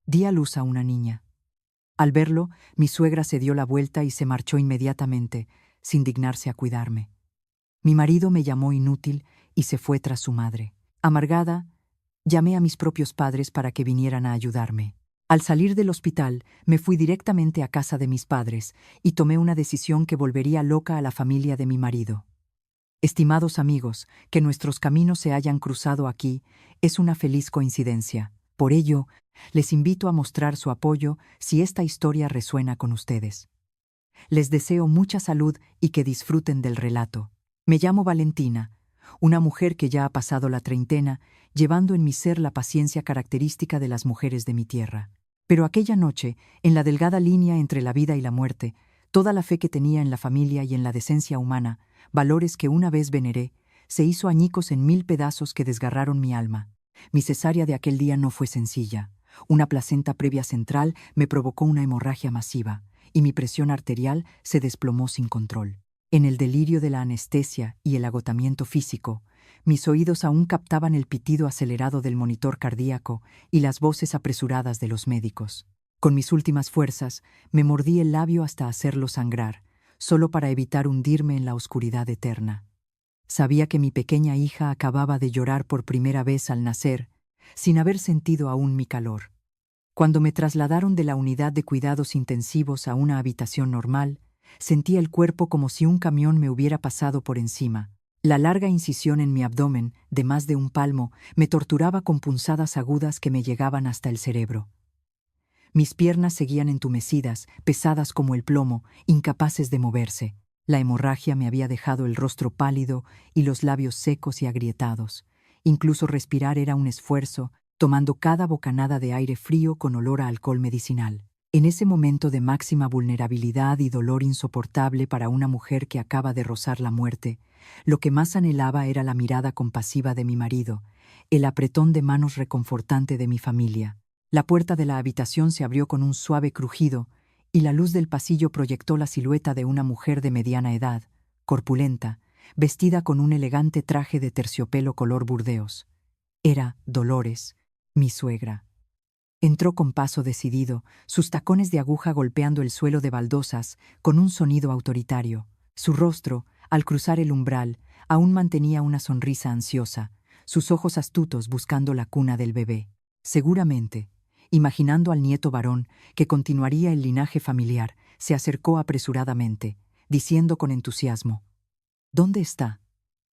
Di a luz a una niña. Al verlo, mi suegra se dio la vuelta y se marchó inmediatamente, sin dignarse a cuidarme. Mi marido me llamó inútil y se fue tras su madre. Amargada, llamé a mis propios padres para que vinieran a ayudarme. Al salir del hospital, me fui directamente a casa de mis padres y tomé una decisión que volvería loca a la familia de mi marido. Estimados amigos, que nuestros caminos se hayan cruzado aquí es una feliz coincidencia. Por ello, les invito a mostrar su apoyo si esta historia resuena con ustedes. Les deseo mucha salud y que disfruten del relato. Me llamo Valentina, una mujer que ya ha pasado la treintena, llevando en mi ser la paciencia característica de las mujeres de mi tierra. Pero aquella noche, en la delgada línea entre la vida y la muerte, toda la fe que tenía en la familia y en la decencia humana, valores que una vez veneré, se hizo añicos en 1000 pedazos que desgarraron mi alma. Mi cesárea de aquel día no fue sencilla. Una placenta previa central me provocó una hemorragia masiva, y mi presión arterial se desplomó sin control. En el delirio de la anestesia y el agotamiento físico, mis oídos aún captaban el pitido acelerado del monitor cardíaco y las voces apresuradas de los médicos. Con mis últimas fuerzas, me mordí el labio hasta hacerlo sangrar, solo para evitar hundirme en la oscuridad eterna. Sabía que mi pequeña hija acababa de llorar por primera vez al nacer, sin haber sentido aún mi calor. Cuando me trasladaron de la unidad de cuidados intensivos a una habitación normal, sentía el cuerpo como si un camión me hubiera pasado por encima. La larga incisión en mi abdomen, de más de 1 palmo, me torturaba con punzadas agudas que me llegaban hasta el cerebro. Mis piernas seguían entumecidas, pesadas como el plomo, incapaces de moverse. La hemorragia me había dejado el rostro pálido y los labios secos y agrietados. Incluso respirar era un esfuerzo, tomando cada bocanada de aire frío con olor a alcohol medicinal. En ese momento de máxima vulnerabilidad y dolor insoportable para una mujer que acaba de rozar la muerte, lo que más anhelaba era la mirada compasiva de mi marido, el apretón de manos reconfortante de mi familia. La puerta de la habitación se abrió con un suave crujido y la luz del pasillo proyectó la silueta de una mujer de mediana edad, corpulenta, vestida con un elegante traje de terciopelo color burdeos. Era Dolores, mi suegra. Entró con paso decidido, sus tacones de aguja golpeando el suelo de baldosas con un sonido autoritario. Su rostro, al cruzar el umbral, aún mantenía una sonrisa ansiosa, sus ojos astutos buscando la cuna del bebé. Seguramente, imaginando al nieto varón que continuaría el linaje familiar, se acercó apresuradamente, diciendo con entusiasmo: «¿Dónde está?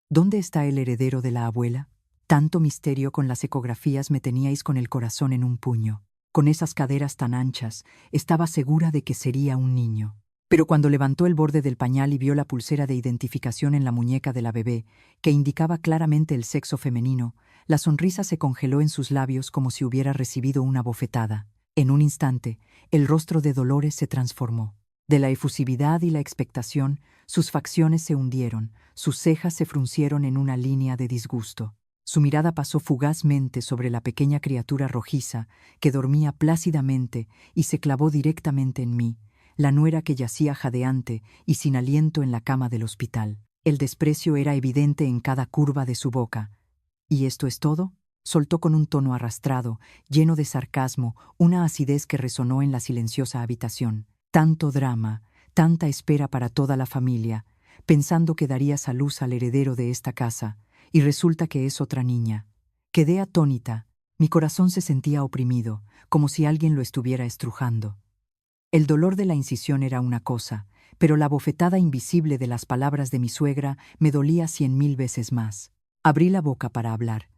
¿Dónde está el heredero de la abuela?» Tanto misterio con las ecografías me teníais con el corazón en un puño. Con esas caderas tan anchas, estaba segura de que sería un niño. Pero cuando levantó el borde del pañal y vio la pulsera de identificación en la muñeca de la bebé, que indicaba claramente el sexo femenino, la sonrisa se congeló en sus labios como si hubiera recibido una bofetada. En un instante, el rostro de Dolores se transformó. De la efusividad y la expectación, sus facciones se hundieron, sus cejas se fruncieron en una línea de disgusto. Su mirada pasó fugazmente sobre la pequeña criatura rojiza que dormía plácidamente y se clavó directamente en mí, la nuera que yacía jadeante y sin aliento en la cama del hospital. El desprecio era evidente en cada curva de su boca. «¿Y esto es todo?», soltó con un tono arrastrado, lleno de sarcasmo, una acidez que resonó en la silenciosa habitación. Tanto drama, tanta espera para toda la familia, pensando que darías a luz al heredero de esta casa, y resulta que es otra niña. Quedé atónita, mi corazón se sentía oprimido, como si alguien lo estuviera estrujando. El dolor de la incisión era una cosa, pero la bofetada invisible de las palabras de mi suegra me dolía 100.000 veces más. Abrí la boca para hablar,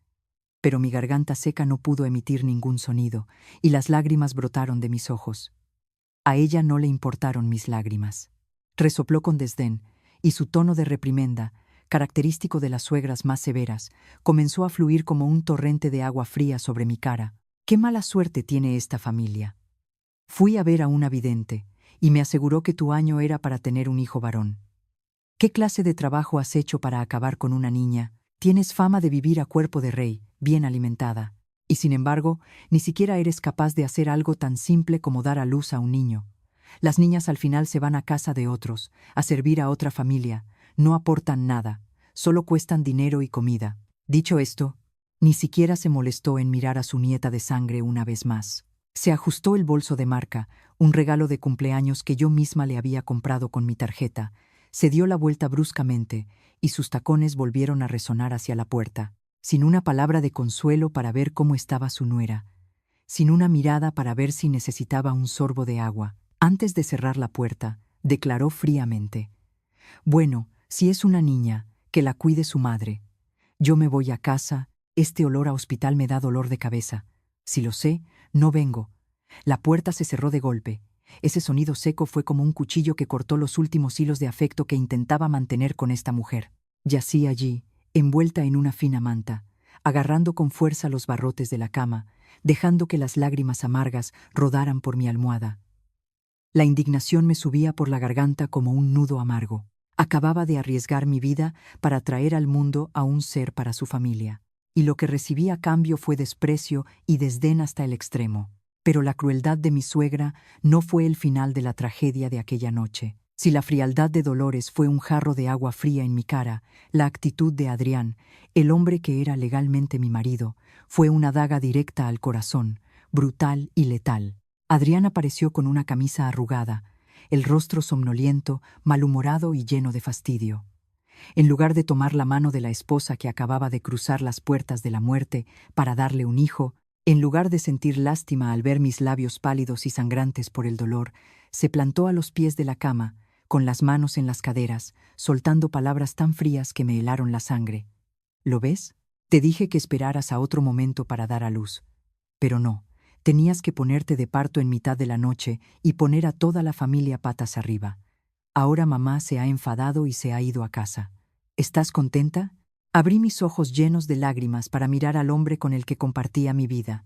pero mi garganta seca no pudo emitir ningún sonido, y las lágrimas brotaron de mis ojos. A ella no le importaron mis lágrimas. Resopló con desdén, y su tono de reprimenda, característico de las suegras más severas, comenzó a fluir como un torrente de agua fría sobre mi cara. «¿Qué mala suerte tiene esta familia? Fui a ver a una vidente, y me aseguró que tu año era para tener un hijo varón. ¿Qué clase de trabajo has hecho para acabar con una niña? Tienes fama de vivir a cuerpo de rey, bien alimentada, y sin embargo, ni siquiera eres capaz de hacer algo tan simple como dar a luz a un niño. Las niñas al final se van a casa de otros, a servir a otra familia, no aportan nada, solo cuestan dinero y comida». Dicho esto, ni siquiera se molestó en mirar a su nieta de sangre una vez más. Se ajustó el bolso de marca, un regalo de cumpleaños que yo misma le había comprado con mi tarjeta. Se dio la vuelta bruscamente, y sus tacones volvieron a resonar hacia la puerta, sin una palabra de consuelo para ver cómo estaba su nuera, sin una mirada para ver si necesitaba un sorbo de agua. Antes de cerrar la puerta, declaró fríamente: «Bueno, si es una niña, que la cuide su madre. Yo me voy a casa, este olor a hospital me da dolor de cabeza. Si lo sé, no vengo». La puerta se cerró de golpe. Ese sonido seco fue como un cuchillo que cortó los últimos hilos de afecto que intentaba mantener con esta mujer. Yací allí, envuelta en una fina manta, agarrando con fuerza los barrotes de la cama, dejando que las lágrimas amargas rodaran por mi almohada. La indignación me subía por la garganta como un nudo amargo. Acababa de arriesgar mi vida para traer al mundo a un ser para su familia, y lo que recibí a cambio fue desprecio y desdén hasta el extremo. Pero la crueldad de mi suegra no fue el final de la tragedia de aquella noche. Si la frialdad de Dolores fue un jarro de agua fría en mi cara, la actitud de Adrián, el hombre que era legalmente mi marido, fue una daga directa al corazón, brutal y letal. Adrián apareció con una camisa arrugada, el rostro somnoliento, malhumorado y lleno de fastidio. En lugar de tomar la mano de la esposa que acababa de cruzar las puertas de la muerte para darle un hijo, en lugar de sentir lástima al ver mis labios pálidos y sangrantes por el dolor, se plantó a los pies de la cama, con las manos en las caderas, soltando palabras tan frías que me helaron la sangre. «¿Lo ves? Te dije que esperaras a otro momento para dar a luz. Pero no, tenías que ponerte de parto en mitad de la noche y poner a toda la familia patas arriba. Ahora mamá se ha enfadado y se ha ido a casa. ¿Estás contenta?». Abrí mis ojos llenos de lágrimas para mirar al hombre con el que compartía mi vida.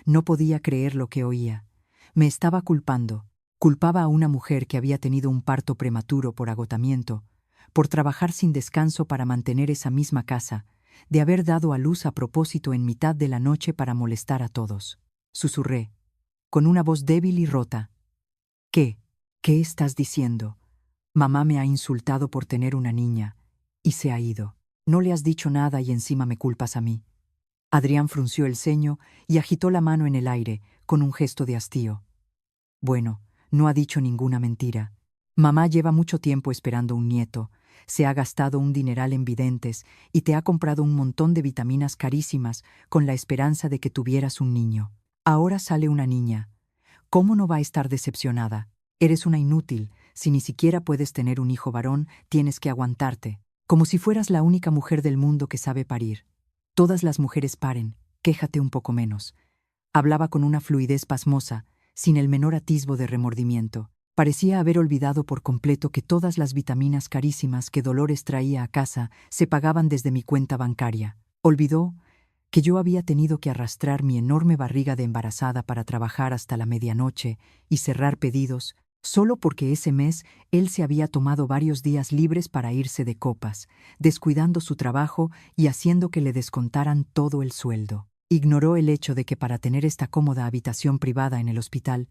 No podía creer lo que oía. Me estaba culpando. Culpaba a una mujer que había tenido un parto prematuro por agotamiento, por trabajar sin descanso para mantener esa misma casa, de haber dado a luz a propósito en mitad de la noche para molestar a todos. Susurré, con una voz débil y rota: «¿Qué? ¿Qué estás diciendo? Mamá me ha insultado por tener una niña, y se ha ido. No le has dicho nada y encima me culpas a mí». Adrián frunció el ceño y agitó la mano en el aire, con un gesto de hastío. «Bueno, no ha dicho ninguna mentira. Mamá lleva mucho tiempo esperando un nieto, se ha gastado un dineral en videntes y te ha comprado un montón de vitaminas carísimas con la esperanza de que tuvieras un niño. Ahora sale una niña. ¿Cómo no va a estar decepcionada? Eres una inútil. Si ni siquiera puedes tener un hijo varón, tienes que aguantarte. Como si fueras la única mujer del mundo que sabe parir. Todas las mujeres paren, quéjate un poco menos». Hablaba con una fluidez pasmosa, sin el menor atisbo de remordimiento. Parecía haber olvidado por completo que todas las vitaminas carísimas que Dolores traía a casa se pagaban desde mi cuenta bancaria. Olvidó que yo había tenido que arrastrar mi enorme barriga de embarazada para trabajar hasta la medianoche y cerrar pedidos, solo porque ese mes él se había tomado varios días libres para irse de copas, descuidando su trabajo y haciendo que le descontaran todo el sueldo. Ignoró el hecho de que para tener esta cómoda habitación privada en el hospital,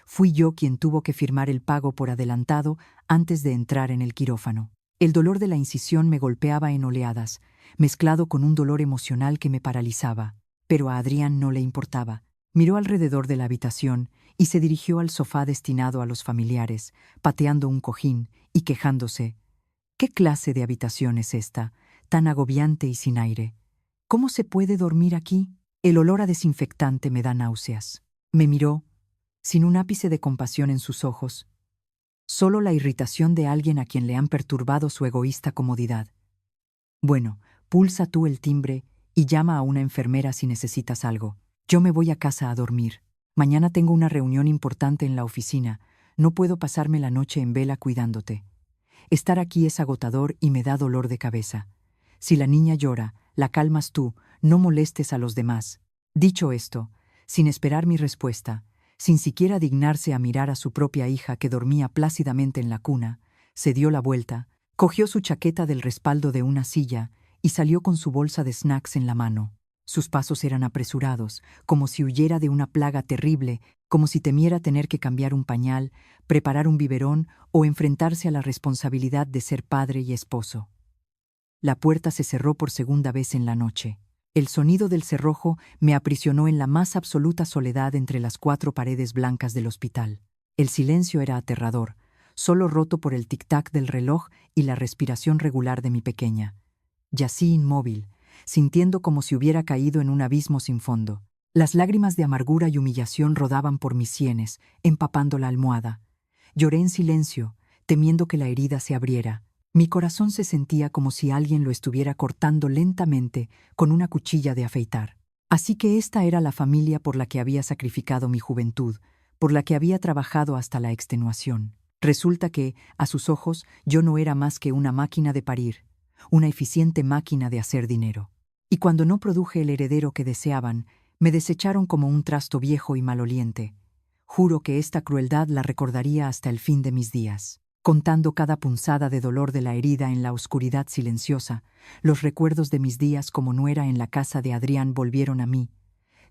fui yo quien tuvo que firmar el pago por adelantado antes de entrar en el quirófano. El dolor de la incisión me golpeaba en oleadas, mezclado con un dolor emocional que me paralizaba. Pero a Adrián no le importaba. Miró alrededor de la habitación y se dirigió al sofá destinado a los familiares, pateando un cojín y quejándose. «¿Qué clase de habitación es esta, tan agobiante y sin aire? ¿Cómo se puede dormir aquí? El olor a desinfectante me da náuseas». Me miró, sin un ápice de compasión en sus ojos, solo la irritación de alguien a quien le han perturbado su egoísta comodidad. «Bueno, pulsa tú el timbre y llama a una enfermera si necesitas algo. Yo me voy a casa a dormir. Mañana tengo una reunión importante en la oficina. No puedo pasarme la noche en vela cuidándote. Estar aquí es agotador y me da dolor de cabeza. Si la niña llora, la calmas tú, no molestes a los demás». Dicho esto, sin esperar mi respuesta, sin siquiera dignarse a mirar a su propia hija que dormía plácidamente en la cuna, se dio la vuelta, cogió su chaqueta del respaldo de una silla y salió con su bolsa de snacks en la mano. Sus pasos eran apresurados, como si huyera de una plaga terrible, como si temiera tener que cambiar un pañal, preparar un biberón o enfrentarse a la responsabilidad de ser padre y esposo. La puerta se cerró por segunda vez en la noche. El sonido del cerrojo me aprisionó en la más absoluta soledad entre las 4 paredes blancas del hospital. El silencio era aterrador, solo roto por el tic-tac del reloj y la respiración regular de mi pequeña. Yací inmóvil, sintiendo como si hubiera caído en un abismo sin fondo. Las lágrimas de amargura y humillación rodaban por mis sienes, empapando la almohada. Lloré en silencio, temiendo que la herida se abriera. Mi corazón se sentía como si alguien lo estuviera cortando lentamente con una cuchilla de afeitar. Así que esta era la familia por la que había sacrificado mi juventud, por la que había trabajado hasta la extenuación. Resulta que, a sus ojos, yo no era más que una máquina de parir, una eficiente máquina de hacer dinero. Y cuando no produje el heredero que deseaban, me desecharon como un trasto viejo y maloliente. Juro que esta crueldad la recordaría hasta el fin de mis días. Contando cada punzada de dolor de la herida en la oscuridad silenciosa, los recuerdos de mis días como nuera en la casa de Adrián volvieron a mí,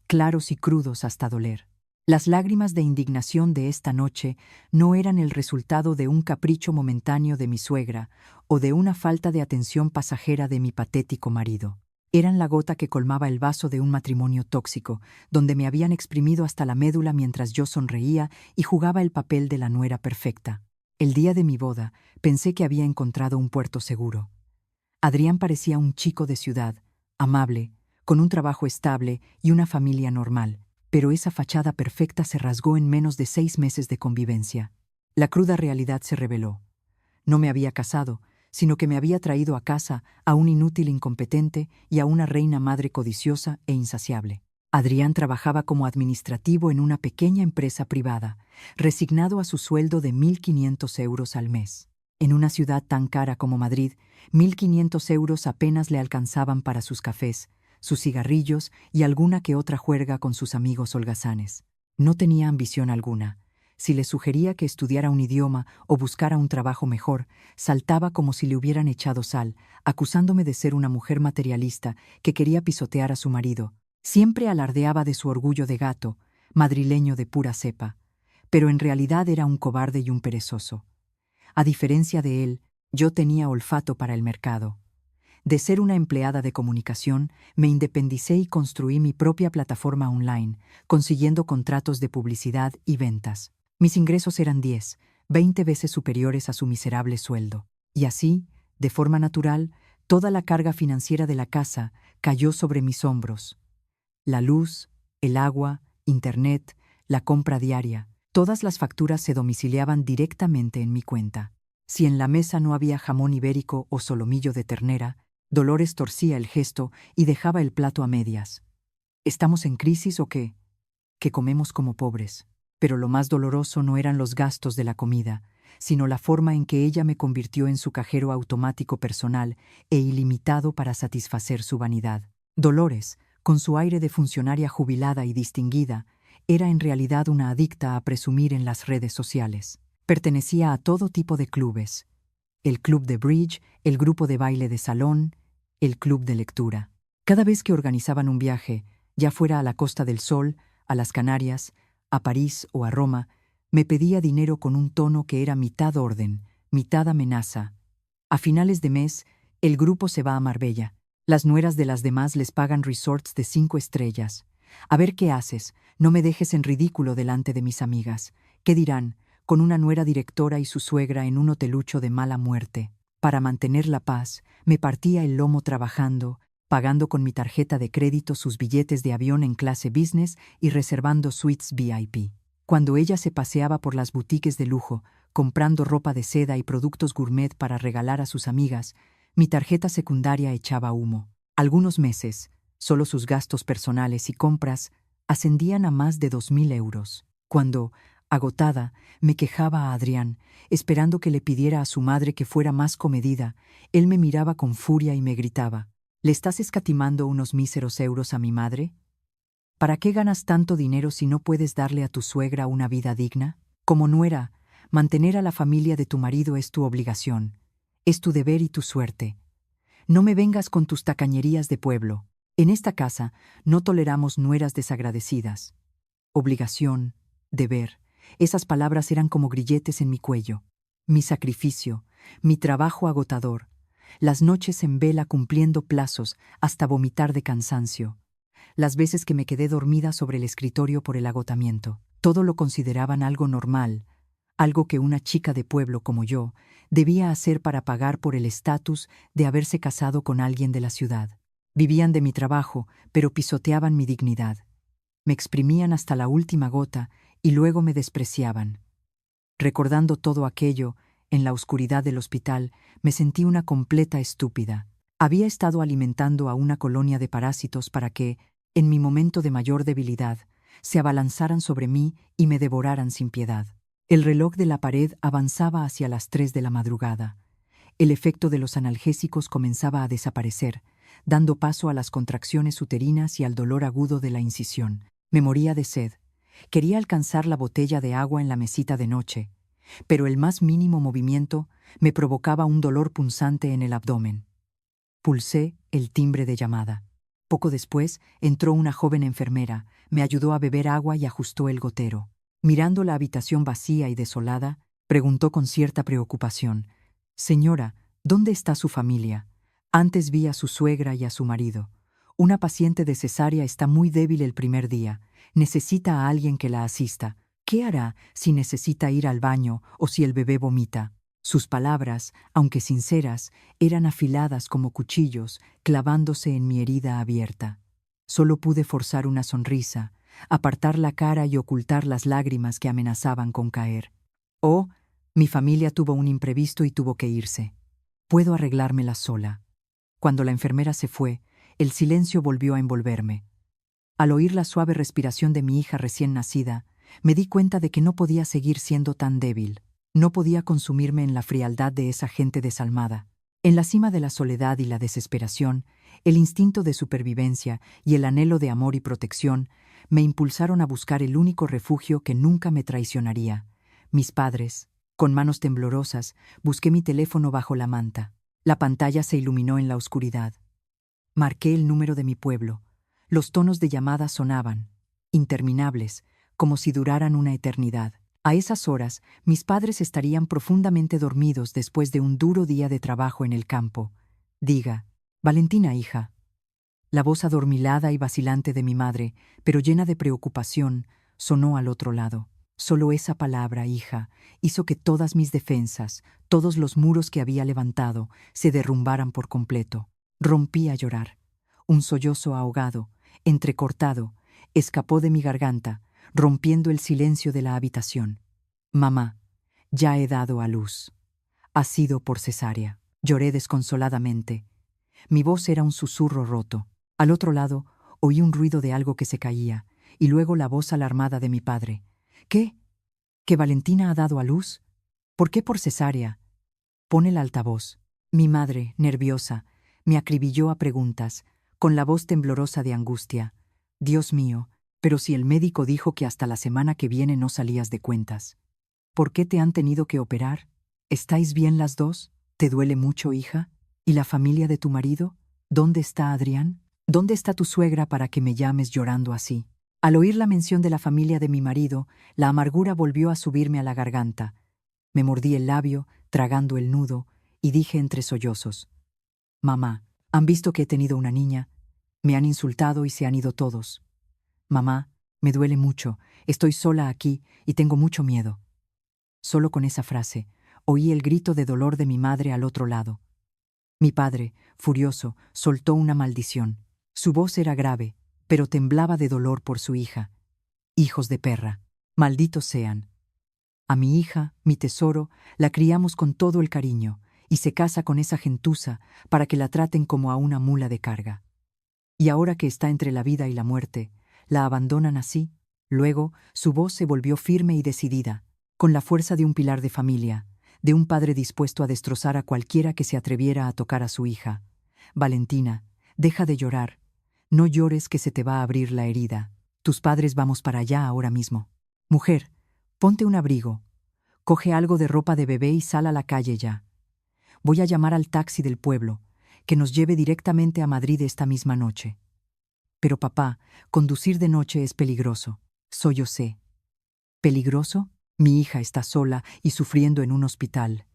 claros y crudos hasta doler. Las lágrimas de indignación de esta noche no eran el resultado de un capricho momentáneo de mi suegra o de una falta de atención pasajera de mi patético marido. Eran la gota que colmaba el vaso de un matrimonio tóxico, donde me habían exprimido hasta la médula mientras yo sonreía y jugaba el papel de la nuera perfecta. El día de mi boda, pensé que había encontrado un puerto seguro. Adrián parecía un chico de ciudad, amable, con un trabajo estable y una familia normal, pero esa fachada perfecta se rasgó en menos de 6 meses de convivencia. La cruda realidad se reveló. No me había casado, sino que me había traído a casa a un inútil incompetente y a una reina madre codiciosa e insaciable. Adrián trabajaba como administrativo en una pequeña empresa privada, resignado a su sueldo de 1.500 euros al mes. En una ciudad tan cara como Madrid, 1.500 euros apenas le alcanzaban para sus cafés, sus cigarrillos y alguna que otra juerga con sus amigos holgazanes. No tenía ambición alguna. Si le sugería que estudiara un idioma o buscara un trabajo mejor, saltaba como si le hubieran echado sal, acusándome de ser una mujer materialista que quería pisotear a su marido. Siempre alardeaba de su orgullo de gato, madrileño de pura cepa, pero en realidad era un cobarde y un perezoso. A diferencia de él, yo tenía olfato para el mercado. De ser una empleada de comunicación, me independicé y construí mi propia plataforma online, consiguiendo contratos de publicidad y ventas. Mis ingresos eran 10, 20 veces superiores a su miserable sueldo. Y así, de forma natural, toda la carga financiera de la casa cayó sobre mis hombros. La luz, el agua, internet, la compra diaria, todas las facturas se domiciliaban directamente en mi cuenta. Si en la mesa no había jamón ibérico o solomillo de ternera, Dolores torcía el gesto y dejaba el plato a medias. ¿Estamos en crisis o qué? Que comemos como pobres. Pero lo más doloroso no eran los gastos de la comida, sino la forma en que ella me convirtió en su cajero automático personal e ilimitado para satisfacer su vanidad. Dolores, con su aire de funcionaria jubilada y distinguida, era en realidad una adicta a presumir en las redes sociales. Pertenecía a todo tipo de clubes. El club de bridge, el grupo de baile de salón, el club de lectura. Cada vez que organizaban un viaje, ya fuera a la Costa del Sol, a las Canarias, a París o a Roma, me pedía dinero con un tono que era mitad orden, mitad amenaza. A finales de mes, el grupo se va a Marbella. Las nueras de las demás les pagan resorts de 5 estrellas. A ver qué haces, no me dejes en ridículo delante de mis amigas. ¿Qué dirán? Con una nuera directora y su suegra en un hotelucho de mala muerte. Para mantener la paz, me partía el lomo trabajando, pagando con mi tarjeta de crédito sus billetes de avión en clase business y reservando suites VIP. Cuando ella se paseaba por las boutiques de lujo, comprando ropa de seda y productos gourmet para regalar a sus amigas, mi tarjeta secundaria echaba humo. Algunos meses, solo sus gastos personales y compras ascendían a más de 2.000 euros. Cuando, agotada, me quejaba a Adrián, esperando que le pidiera a su madre que fuera más comedida, él me miraba con furia y me gritaba: ¿Le estás escatimando unos míseros euros a mi madre? ¿Para qué ganas tanto dinero si no puedes darle a tu suegra una vida digna? Como nuera, mantener a la familia de tu marido es tu obligación, es tu deber y tu suerte. No me vengas con tus tacañerías de pueblo. En esta casa no toleramos nueras desagradecidas. Obligación, deber, esas palabras eran como grilletes en mi cuello. Mi sacrificio, mi trabajo agotador, las noches en vela cumpliendo plazos hasta vomitar de cansancio, las veces que me quedé dormida sobre el escritorio por el agotamiento. Todo lo consideraban algo normal, algo que una chica de pueblo como yo debía hacer para pagar por el estatus de haberse casado con alguien de la ciudad. Vivían de mi trabajo, pero pisoteaban mi dignidad. Me exprimían hasta la última gota y luego me despreciaban. Recordando todo aquello, en la oscuridad del hospital, me sentí una completa estúpida. Había estado alimentando a una colonia de parásitos para que, en mi momento de mayor debilidad, se abalanzaran sobre mí y me devoraran sin piedad. El reloj de la pared avanzaba hacia las 3 de la madrugada. El efecto de los analgésicos comenzaba a desaparecer, dando paso a las contracciones uterinas y al dolor agudo de la incisión. Me moría de sed. Quería alcanzar la botella de agua en la mesita de noche, pero el más mínimo movimiento me provocaba un dolor punzante en el abdomen. Pulsé el timbre de llamada. Poco después entró una joven enfermera, me ayudó a beber agua y ajustó el gotero. Mirando la habitación vacía y desolada, preguntó con cierta preocupación: «Señora, ¿dónde está su familia? Antes vi a su suegra y a su marido. Una paciente de cesárea está muy débil el primer día. Necesita a alguien que la asista. ¿Qué hará si necesita ir al baño o si el bebé vomita?». Sus palabras, aunque sinceras, eran afiladas como cuchillos, clavándose en mi herida abierta. Solo pude forzar una sonrisa, apartar la cara y ocultar las lágrimas que amenazaban con caer. Oh, mi familia tuvo un imprevisto y tuvo que irse. Puedo arreglármela sola. Cuando la enfermera se fue, el silencio volvió a envolverme. Al oír la suave respiración de mi hija recién nacida, me di cuenta de que no podía seguir siendo tan débil. No podía consumirme en la frialdad de esa gente desalmada. En la cima de la soledad y la desesperación, el instinto de supervivencia y el anhelo de amor y protección me impulsaron a buscar el único refugio que nunca me traicionaría: mis padres. Con manos temblorosas, busqué mi teléfono bajo la manta. La pantalla se iluminó en la oscuridad. Marqué el número de mi pueblo. Los tonos de llamada sonaban, interminables, como si duraran una eternidad. A esas horas, mis padres estarían profundamente dormidos después de un duro día de trabajo en el campo. «Diga, Valentina, hija». La voz adormilada y vacilante de mi madre, pero llena de preocupación, sonó al otro lado. Solo esa palabra, hija, hizo que todas mis defensas, todos los muros que había levantado, se derrumbaran por completo. Rompí a llorar. Un sollozo ahogado, entrecortado, escapó de mi garganta, rompiendo el silencio de la habitación. «Mamá, ya he dado a luz. Ha sido por cesárea». Lloré desconsoladamente. Mi voz era un susurro roto. Al otro lado, oí un ruido de algo que se caía, y luego la voz alarmada de mi padre. «¿Qué? ¿Que Valentina ha dado a luz? ¿Por qué por cesárea?» «Pon el altavoz». Mi madre, nerviosa, me acribilló a preguntas, con la voz temblorosa de angustia. «Dios mío, pero si el médico dijo que hasta la semana que viene no salías de cuentas. ¿Por qué te han tenido que operar? ¿Estáis bien las dos? ¿Te duele mucho, hija? ¿Y la familia de tu marido? ¿Dónde está Adrián? ¿Dónde está tu suegra para que me llames llorando así?» Al oír la mención de la familia de mi marido, la amargura volvió a subirme a la garganta. Me mordí el labio, tragando el nudo, y dije entre sollozos: «Mamá, han visto que he tenido una niña. Me han insultado y se han ido todos. Mamá, me duele mucho, estoy sola aquí y tengo mucho miedo». Solo con esa frase, oí el grito de dolor de mi madre al otro lado. Mi padre, furioso, soltó una maldición. Su voz era grave, pero temblaba de dolor por su hija. «Hijos de perra, malditos sean. A mi hija, mi tesoro, la criamos con todo el cariño, y se casa con esa gentuza para que la traten como a una mula de carga. Y ahora que está entre la vida y la muerte, la abandonan así». Luego, su voz se volvió firme y decidida, con la fuerza de un pilar de familia, de un padre dispuesto a destrozar a cualquiera que se atreviera a tocar a su hija. «Valentina, deja de llorar. No llores, que se te va a abrir la herida. Tus padres vamos para allá ahora mismo. Mujer, ponte un abrigo. Coge algo de ropa de bebé y sal a la calle ya. Voy a llamar al taxi del pueblo, que nos lleve directamente a Madrid esta misma noche». «Pero papá, conducir de noche es peligroso». Sollocé. «¿Peligroso? Mi hija está sola y sufriendo en un hospital.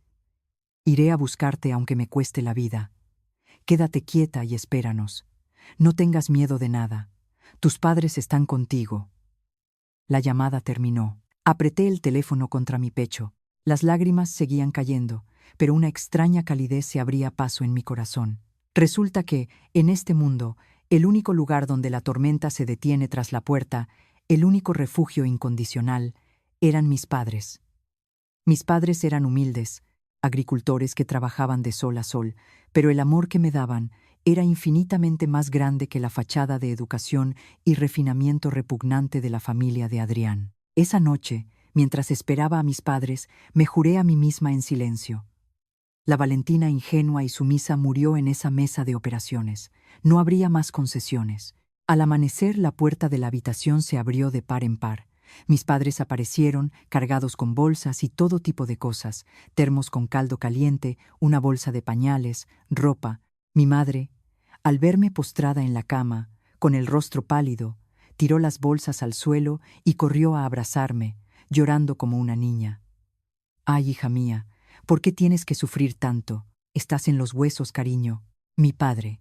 Iré a buscarte aunque me cueste la vida. Quédate quieta y espéranos. No tengas miedo de nada. Tus padres están contigo. La llamada terminó. Apreté el teléfono contra mi pecho. Las lágrimas seguían cayendo, pero una extraña calidez se abría paso en mi corazón. Resulta que, en este mundo, el único lugar donde la tormenta se detiene tras la puerta, el único refugio incondicional, eran mis padres. Mis padres eran humildes, agricultores que trabajaban de sol a sol, pero el amor que me daban era infinitamente más grande que la fachada de educación y refinamiento repugnante de la familia de Adrián. Esa noche, mientras esperaba a mis padres, me juré a mí misma en silencio. La Valentina ingenua y sumisa murió en esa mesa de operaciones. No habría más concesiones. Al amanecer, la puerta de la habitación se abrió de par en par. Mis padres aparecieron, cargados con bolsas y todo tipo de cosas, termos con caldo caliente, una bolsa de pañales, ropa. Mi madre, al verme postrada en la cama, con el rostro pálido, tiró las bolsas al suelo y corrió a abrazarme, llorando como una niña. «Ay, hija mía, ¿por qué tienes que sufrir tanto? Estás en los huesos, cariño». Mi padre,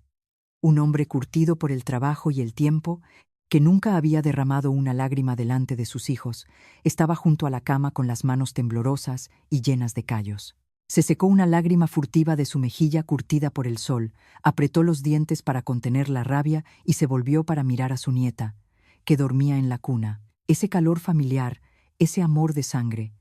un hombre curtido por el trabajo y el tiempo, que nunca había derramado una lágrima delante de sus hijos, estaba junto a la cama con las manos temblorosas y llenas de callos. Se secó una lágrima furtiva de su mejilla curtida por el sol, apretó los dientes para contener la rabia y se volvió para mirar a su nieta, que dormía en la cuna. Ese calor familiar, ese amor de sangre,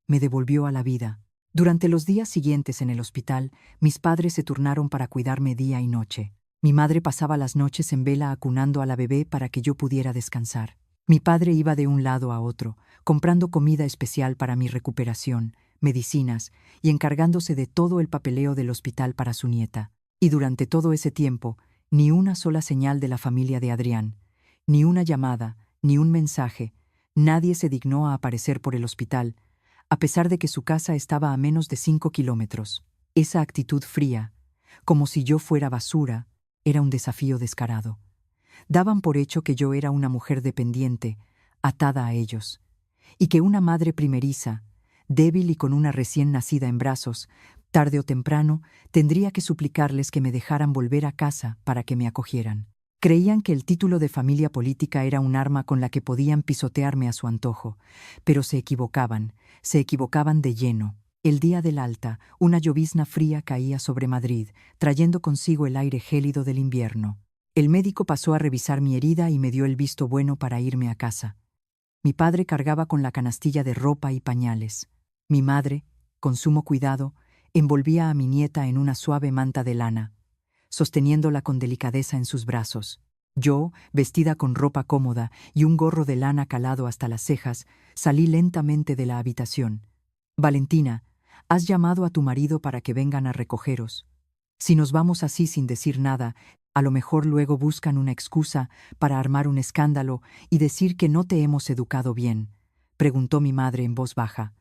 me devolvió a la vida. Durante los días siguientes en el hospital, mis padres se turnaron para cuidarme día y noche. Mi madre pasaba las noches en vela acunando a la bebé para que yo pudiera descansar. Mi padre iba de un lado a otro, comprando comida especial para mi recuperación, medicinas y encargándose de todo el papeleo del hospital para su nieta. Y durante todo ese tiempo, ni una sola señal de la familia de Adrián, ni una llamada, ni un mensaje, nadie se dignó a aparecer por el hospital, a pesar de que su casa estaba a menos de 5 kilómetros. Esa actitud fría, como si yo fuera basura, era un desafío descarado. Daban por hecho que yo era una mujer dependiente, atada a ellos, y que una madre primeriza, débil y con una recién nacida en brazos, tarde o temprano tendría que suplicarles que me dejaran volver a casa para que me acogieran. Creían que el título de familia política era un arma con la que podían pisotearme a su antojo, pero se equivocaban de lleno. El día del alta, una llovizna fría caía sobre Madrid, trayendo consigo el aire gélido del invierno. El médico pasó a revisar mi herida y me dio el visto bueno para irme a casa. Mi padre cargaba con la canastilla de ropa y pañales. Mi madre, con sumo cuidado, envolvía a mi nieta en una suave manta de lana, sosteniéndola con delicadeza en sus brazos. Yo, vestida con ropa cómoda y un gorro de lana calado hasta las cejas, salí lentamente de la habitación. «Valentina, has llamado a tu marido para que vengan a recogeros. Si nos vamos así sin decir nada, a lo mejor luego buscan una excusa para armar un escándalo y decir que no te hemos educado bien», preguntó mi madre en voz baja,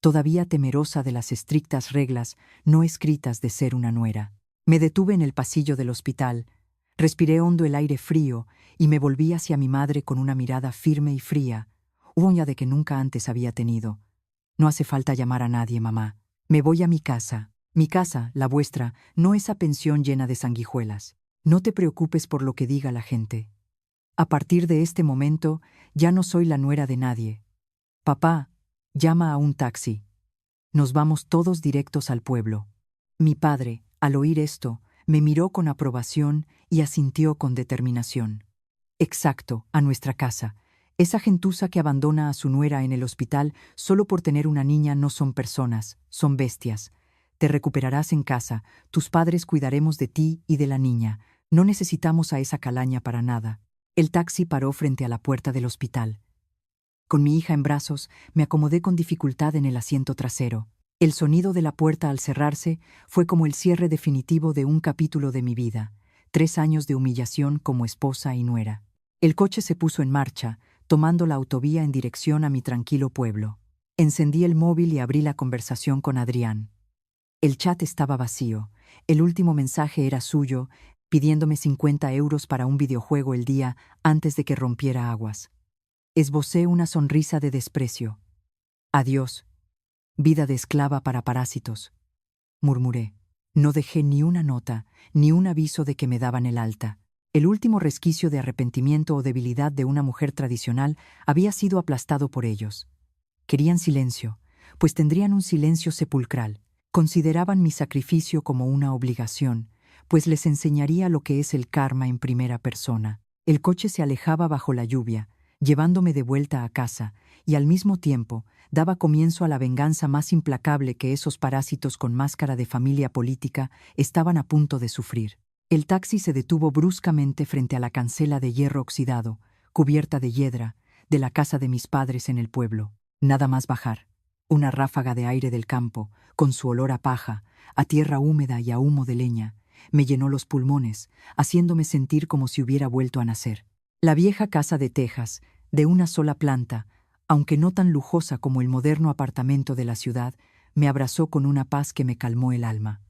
todavía temerosa de las estrictas reglas no escritas de ser una nuera. Me detuve en el pasillo del hospital, respiré hondo el aire frío y me volví hacia mi madre con una mirada firme y fría, uña de que nunca antes había tenido. «No hace falta llamar a nadie, mamá. Me voy a mi casa. Mi casa, la vuestra, no esa pensión llena de sanguijuelas. No te preocupes por lo que diga la gente. A partir de este momento, ya no soy la nuera de nadie. Papá, llama a un taxi. Nos vamos todos directos al pueblo». Mi padre, al oír esto, me miró con aprobación y asintió con determinación. «Exacto, a nuestra casa. Esa gentuza que abandona a su nuera en el hospital solo por tener una niña no son personas, son bestias. Te recuperarás en casa, tus padres cuidaremos de ti y de la niña. No necesitamos a esa calaña para nada». El taxi paró frente a la puerta del hospital. Con mi hija en brazos, me acomodé con dificultad en el asiento trasero. El sonido de la puerta al cerrarse fue como el cierre definitivo de un capítulo de mi vida, 3 años de humillación como esposa y nuera. El coche se puso en marcha, tomando la autovía en dirección a mi tranquilo pueblo. Encendí el móvil y abrí la conversación con Adrián. El chat estaba vacío. El último mensaje era suyo, pidiéndome 50 euros para un videojuego el día antes de que rompiera aguas. Esbocé una sonrisa de desprecio. Adiós. Vida de esclava para parásitos. murmuré. No dejé ni una nota, ni un aviso de que me daban el alta. El último resquicio de arrepentimiento o debilidad de una mujer tradicional había sido aplastado por ellos. Querían silencio, pues tendrían un silencio sepulcral. Consideraban mi sacrificio como una obligación, pues les enseñaría lo que es el karma en primera persona. El coche se alejaba bajo la lluvia, llevándome de vuelta a casa, y al mismo tiempo daba comienzo a la venganza más implacable que esos parásitos con máscara de familia política estaban a punto de sufrir. El taxi se detuvo bruscamente frente a la cancela de hierro oxidado, cubierta de hiedra, de la casa de mis padres en el pueblo. Nada más bajar. Una ráfaga de aire del campo, con su olor a paja, a tierra húmeda y a humo de leña, me llenó los pulmones, haciéndome sentir como si hubiera vuelto a nacer. La vieja casa de tejas, de una sola planta, aunque no tan lujosa como el moderno apartamento de la ciudad, me abrazó con una paz que me calmó el alma.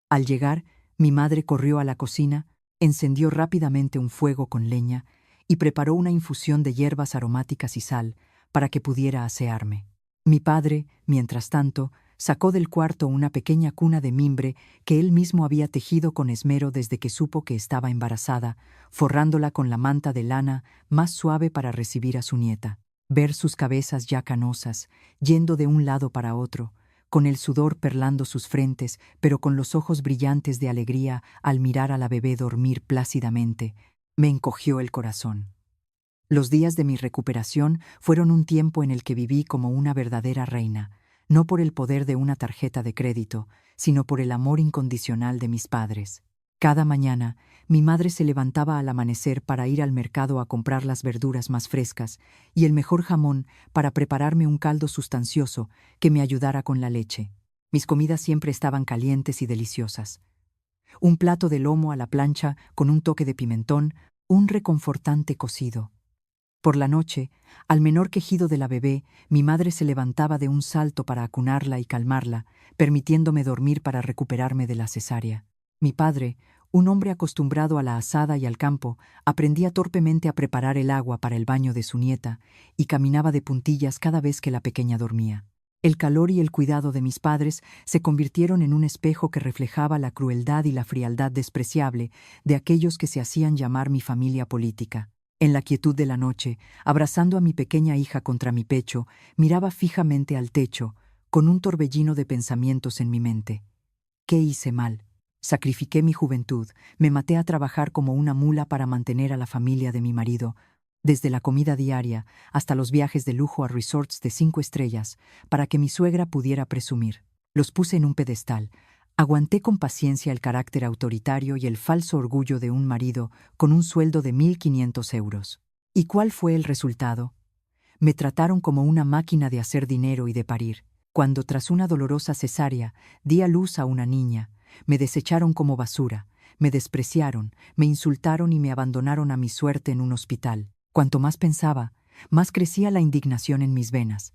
Al llegar, mi madre corrió a la cocina, encendió rápidamente un fuego con leña y preparó una infusión de hierbas aromáticas y sal para que pudiera asearme. Mi padre, mientras tanto, sacó del cuarto una pequeña cuna de mimbre que él mismo había tejido con esmero desde que supo que estaba embarazada, forrándola con la manta de lana más suave para recibir a su nieta. Ver sus cabezas ya canosas, yendo de un lado para otro, con el sudor perlando sus frentes, pero con los ojos brillantes de alegría al mirar a la bebé dormir plácidamente, me encogió el corazón. Los días de mi recuperación fueron un tiempo en el que viví como una verdadera reina, no por el poder de una tarjeta de crédito, sino por el amor incondicional de mis padres. Cada mañana, mi madre se levantaba al amanecer para ir al mercado a comprar las verduras más frescas y el mejor jamón para prepararme un caldo sustancioso que me ayudara con la leche. Mis comidas siempre estaban calientes y deliciosas. Un plato de lomo a la plancha con un toque de pimentón, un reconfortante cocido. Por la noche, al menor quejido de la bebé, mi madre se levantaba de un salto para acunarla y calmarla, permitiéndome dormir para recuperarme de la cesárea. Mi padre, un hombre acostumbrado a la asada y al campo, aprendía torpemente a preparar el agua para el baño de su nieta y caminaba de puntillas cada vez que la pequeña dormía. El calor y el cuidado de mis padres se convirtieron en un espejo que reflejaba la crueldad y la frialdad despreciable de aquellos que se hacían llamar mi familia política. En la quietud de la noche, abrazando a mi pequeña hija contra mi pecho, miraba fijamente al techo, con un torbellino de pensamientos en mi mente. ¿Qué hice mal? Sacrifiqué mi juventud, me maté a trabajar como una mula para mantener a la familia de mi marido, desde la comida diaria hasta los viajes de lujo a resorts de 5 estrellas, para que mi suegra pudiera presumir. Los puse en un pedestal. Aguanté con paciencia el carácter autoritario y el falso orgullo de un marido con un sueldo de 1.500 euros. ¿Y cuál fue el resultado? Me trataron como una máquina de hacer dinero y de parir. Cuando, tras una dolorosa cesárea, di a luz a una niña, me desecharon como basura, me despreciaron, me insultaron y me abandonaron a mi suerte en un hospital. Cuanto más pensaba, más crecía la indignación en mis venas.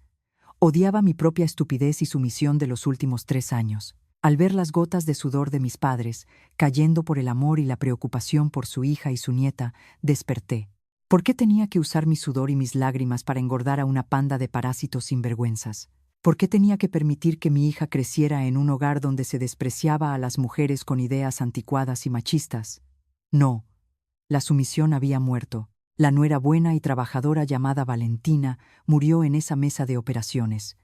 Odiaba mi propia estupidez y sumisión de los últimos 3 años. Al ver las gotas de sudor de mis padres, cayendo por el amor y la preocupación por su hija y su nieta, desperté. ¿Por qué tenía que usar mi sudor y mis lágrimas para engordar a una panda de parásitos sinvergüenzas? ¿Por qué tenía que permitir que mi hija creciera en un hogar donde se despreciaba a las mujeres con ideas anticuadas y machistas? No, la sumisión había muerto. La nuera buena y trabajadora llamada Valentina murió en esa mesa de operaciones.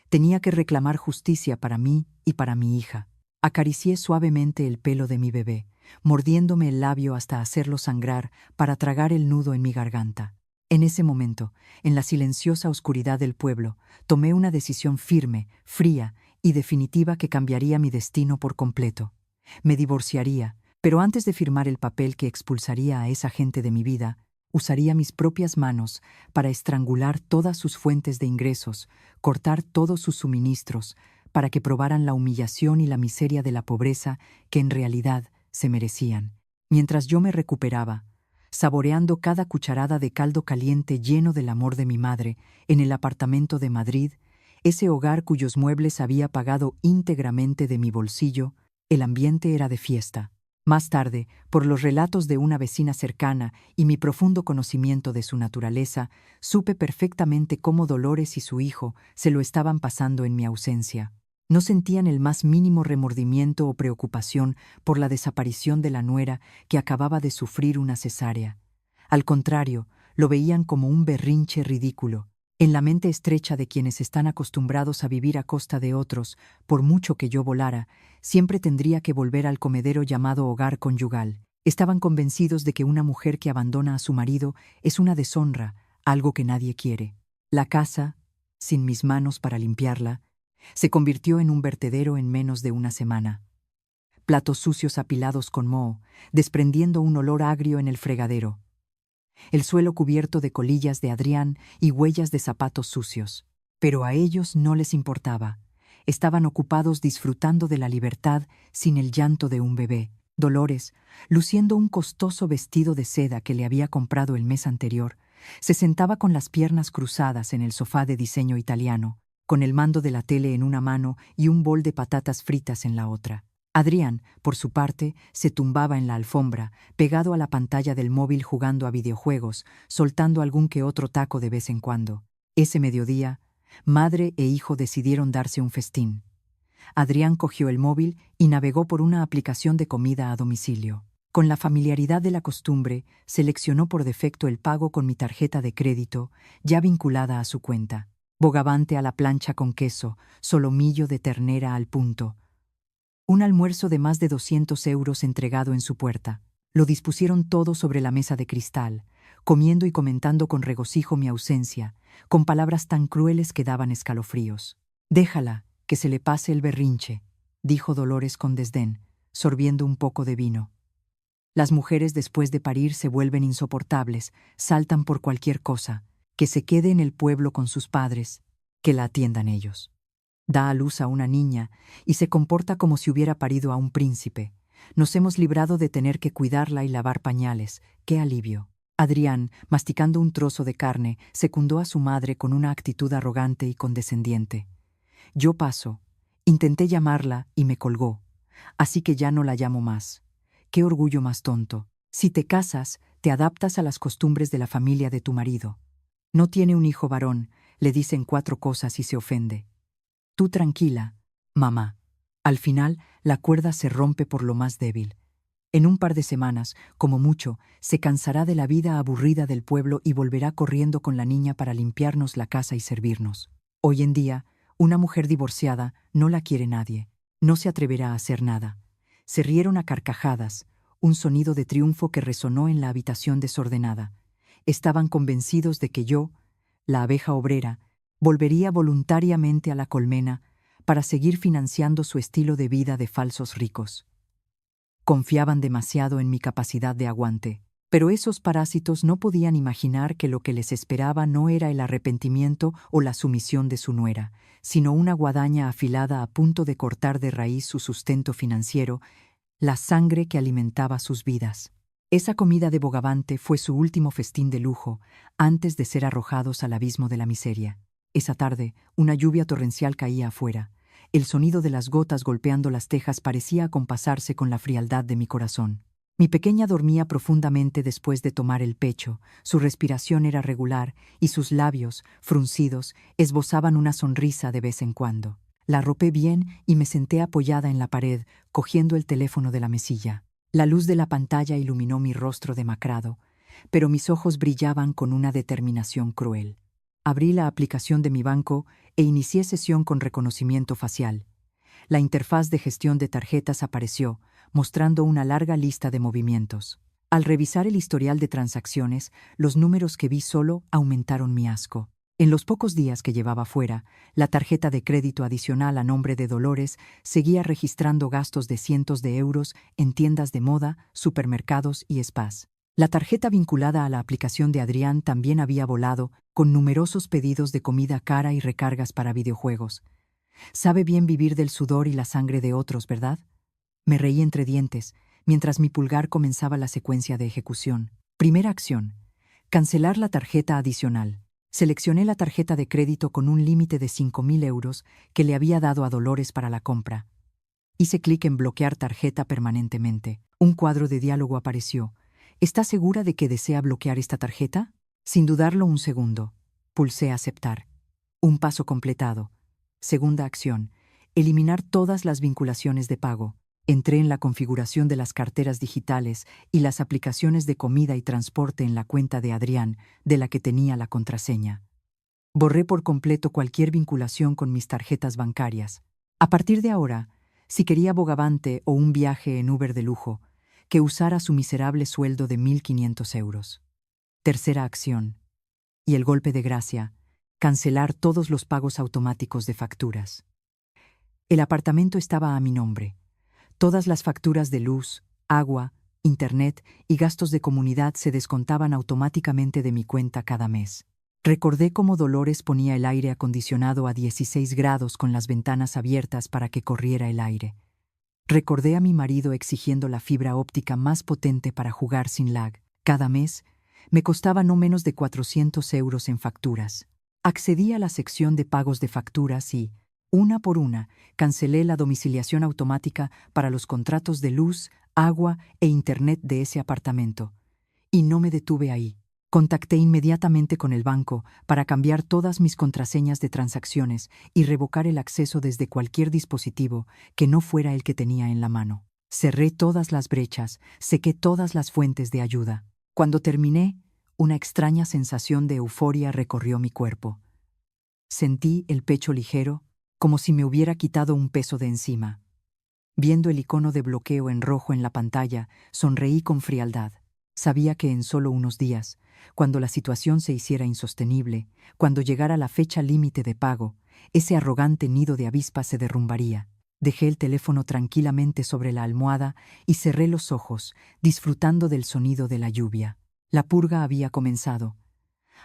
Tenía que reclamar justicia para mí y para mi hija. Acaricié suavemente el pelo de mi bebé, mordiéndome el labio hasta hacerlo sangrar para tragar el nudo en mi garganta. En ese momento, en la silenciosa oscuridad del pueblo, tomé una decisión firme, fría y definitiva que cambiaría mi destino por completo. Me divorciaría, pero antes de firmar el papel que expulsaría a esa gente de mi vida, usaría mis propias manos para estrangular todas sus fuentes de ingresos, cortar todos sus suministros, para que probaran la humillación y la miseria de la pobreza que en realidad se merecían. Mientras yo me recuperaba, saboreando cada cucharada de caldo caliente lleno del amor de mi madre en el apartamento de Madrid, ese hogar cuyos muebles había pagado íntegramente de mi bolsillo, el ambiente era de fiesta. Más tarde, por los relatos de una vecina cercana y mi profundo conocimiento de su naturaleza, supe perfectamente cómo Dolores y su hijo se lo estaban pasando en mi ausencia. No sentían el más mínimo remordimiento o preocupación por la desaparición de la nuera que acababa de sufrir una cesárea. Al contrario, lo veían como un berrinche ridículo. En la mente estrecha de quienes están acostumbrados a vivir a costa de otros, por mucho que yo volara, siempre tendría que volver al comedero llamado hogar conyugal. Estaban convencidos de que una mujer que abandona a su marido es una deshonra, algo que nadie quiere. La casa, sin mis manos para limpiarla, se convirtió en un vertedero en menos de una semana. Platos sucios apilados con moho, desprendiendo un olor agrio en el fregadero. El suelo cubierto de colillas de Adrián y huellas de zapatos sucios. Pero a ellos no les importaba. Estaban ocupados disfrutando de la libertad sin el llanto de un bebé. Dolores, luciendo un costoso vestido de seda que le había comprado el mes anterior, se sentaba con las piernas cruzadas en el sofá de diseño italiano, con el mando de la tele en una mano y un bol de patatas fritas en la otra. Adrián, por su parte, se tumbaba en la alfombra, pegado a la pantalla del móvil jugando a videojuegos, soltando algún que otro taco de vez en cuando. Ese mediodía, madre e hijo decidieron darse un festín. Adrián cogió el móvil y navegó por una aplicación de comida a domicilio. Con la familiaridad de la costumbre, seleccionó por defecto el pago con mi tarjeta de crédito, ya vinculada a su cuenta. Bogavante a la plancha con queso, solomillo de ternera al punto. Un almuerzo de más de 200 euros entregado en su puerta. Lo dispusieron todo sobre la mesa de cristal, comiendo y comentando con regocijo mi ausencia, con palabras tan crueles que daban escalofríos. «Déjala, que se le pase el berrinche», dijo Dolores con desdén, sorbiendo un poco de vino. «Las mujeres después de parir se vuelven insoportables, saltan por cualquier cosa. Que se quede en el pueblo con sus padres, que la atiendan ellos». Da a luz a una niña y se comporta como si hubiera parido a un príncipe. Nos hemos librado de tener que cuidarla y lavar pañales. ¡Qué alivio! Adrián, masticando un trozo de carne, secundó a su madre con una actitud arrogante y condescendiente. Yo paso. Intenté llamarla y me colgó. Así que ya no la llamo más. ¡Qué orgullo más tonto! Si te casas, te adaptas a las costumbres de la familia de tu marido. No tiene un hijo varón, le dicen 4 cosas y se ofende. Tú tranquila, mamá. Al final, la cuerda se rompe por lo más débil. En un par de semanas, como mucho, se cansará de la vida aburrida del pueblo y volverá corriendo con la niña para limpiarnos la casa y servirnos. Hoy en día, una mujer divorciada no la quiere nadie. No se atreverá a hacer nada. Se rieron a carcajadas, un sonido de triunfo que resonó en la habitación desordenada. Estaban convencidos de que yo, la abeja obrera, volvería voluntariamente a la colmena para seguir financiando su estilo de vida de falsos ricos. Confiaban demasiado en mi capacidad de aguante, pero esos parásitos no podían imaginar que lo que les esperaba no era el arrepentimiento o la sumisión de su nuera, sino una guadaña afilada a punto de cortar de raíz su sustento financiero, la sangre que alimentaba sus vidas. Esa comida de Bogavante fue su último festín de lujo, antes de ser arrojados al abismo de la miseria. Esa tarde, una lluvia torrencial caía afuera. El sonido de las gotas golpeando las tejas parecía acompasarse con la frialdad de mi corazón. Mi pequeña dormía profundamente después de tomar el pecho, su respiración era regular y sus labios, fruncidos, esbozaban una sonrisa de vez en cuando. La arropé bien y me senté apoyada en la pared, cogiendo el teléfono de la mesilla. La luz de la pantalla iluminó mi rostro demacrado, pero mis ojos brillaban con una determinación cruel. Abrí la aplicación de mi banco e inicié sesión con reconocimiento facial. La interfaz de gestión de tarjetas apareció, mostrando una larga lista de movimientos. Al revisar el historial de transacciones, los números que vi solo aumentaron mi asco. En los pocos días que llevaba fuera, la tarjeta de crédito adicional a nombre de Dolores seguía registrando gastos de cientos de euros en tiendas de moda, supermercados y spas. La tarjeta vinculada a la aplicación de Adrián también había volado, con numerosos pedidos de comida cara y recargas para videojuegos. Sabe bien vivir del sudor y la sangre de otros, ¿verdad? Me reí entre dientes, mientras mi pulgar comenzaba la secuencia de ejecución. Primera acción: cancelar la tarjeta adicional. Seleccioné la tarjeta de crédito con un límite de 5.000 euros que le había dado a Dolores para la compra. Hice clic en bloquear tarjeta permanentemente. Un cuadro de diálogo apareció. ¿Está segura de que desea bloquear esta tarjeta? Sin dudarlo un segundo. Pulsé aceptar. Un paso completado. Segunda acción: eliminar todas las vinculaciones de pago. Entré en la configuración de las carteras digitales y las aplicaciones de comida y transporte en la cuenta de Adrián, de la que tenía la contraseña. Borré por completo cualquier vinculación con mis tarjetas bancarias. A partir de ahora, si quería Bogavante o un viaje en Uber de lujo, que usara su miserable sueldo de 1.500 euros. Tercera acción. Y el golpe de gracia, cancelar todos los pagos automáticos de facturas. El apartamento estaba a mi nombre. Todas las facturas de luz, agua, internet y gastos de comunidad se descontaban automáticamente de mi cuenta cada mes. Recordé cómo Dolores ponía el aire acondicionado a 16 grados con las ventanas abiertas para que corriera el aire. Recordé a mi marido exigiendo la fibra óptica más potente para jugar sin lag. Cada mes me costaba no menos de 400 euros en facturas. Accedí a la sección de pagos de facturas y, una por una, cancelé la domiciliación automática para los contratos de luz, agua e internet de ese apartamento. Y no me detuve ahí. Contacté inmediatamente con el banco para cambiar todas mis contraseñas de transacciones y revocar el acceso desde cualquier dispositivo que no fuera el que tenía en la mano. Cerré todas las brechas, sequé todas las fuentes de ayuda. Cuando terminé, una extraña sensación de euforia recorrió mi cuerpo. Sentí el pecho ligero, como si me hubiera quitado un peso de encima. Viendo el icono de bloqueo en rojo en la pantalla, sonreí con frialdad. Sabía que en solo unos días, cuando la situación se hiciera insostenible, cuando llegara la fecha límite de pago, ese arrogante nido de avispas se derrumbaría. Dejé el teléfono tranquilamente sobre la almohada y cerré los ojos, disfrutando del sonido de la lluvia. La purga había comenzado.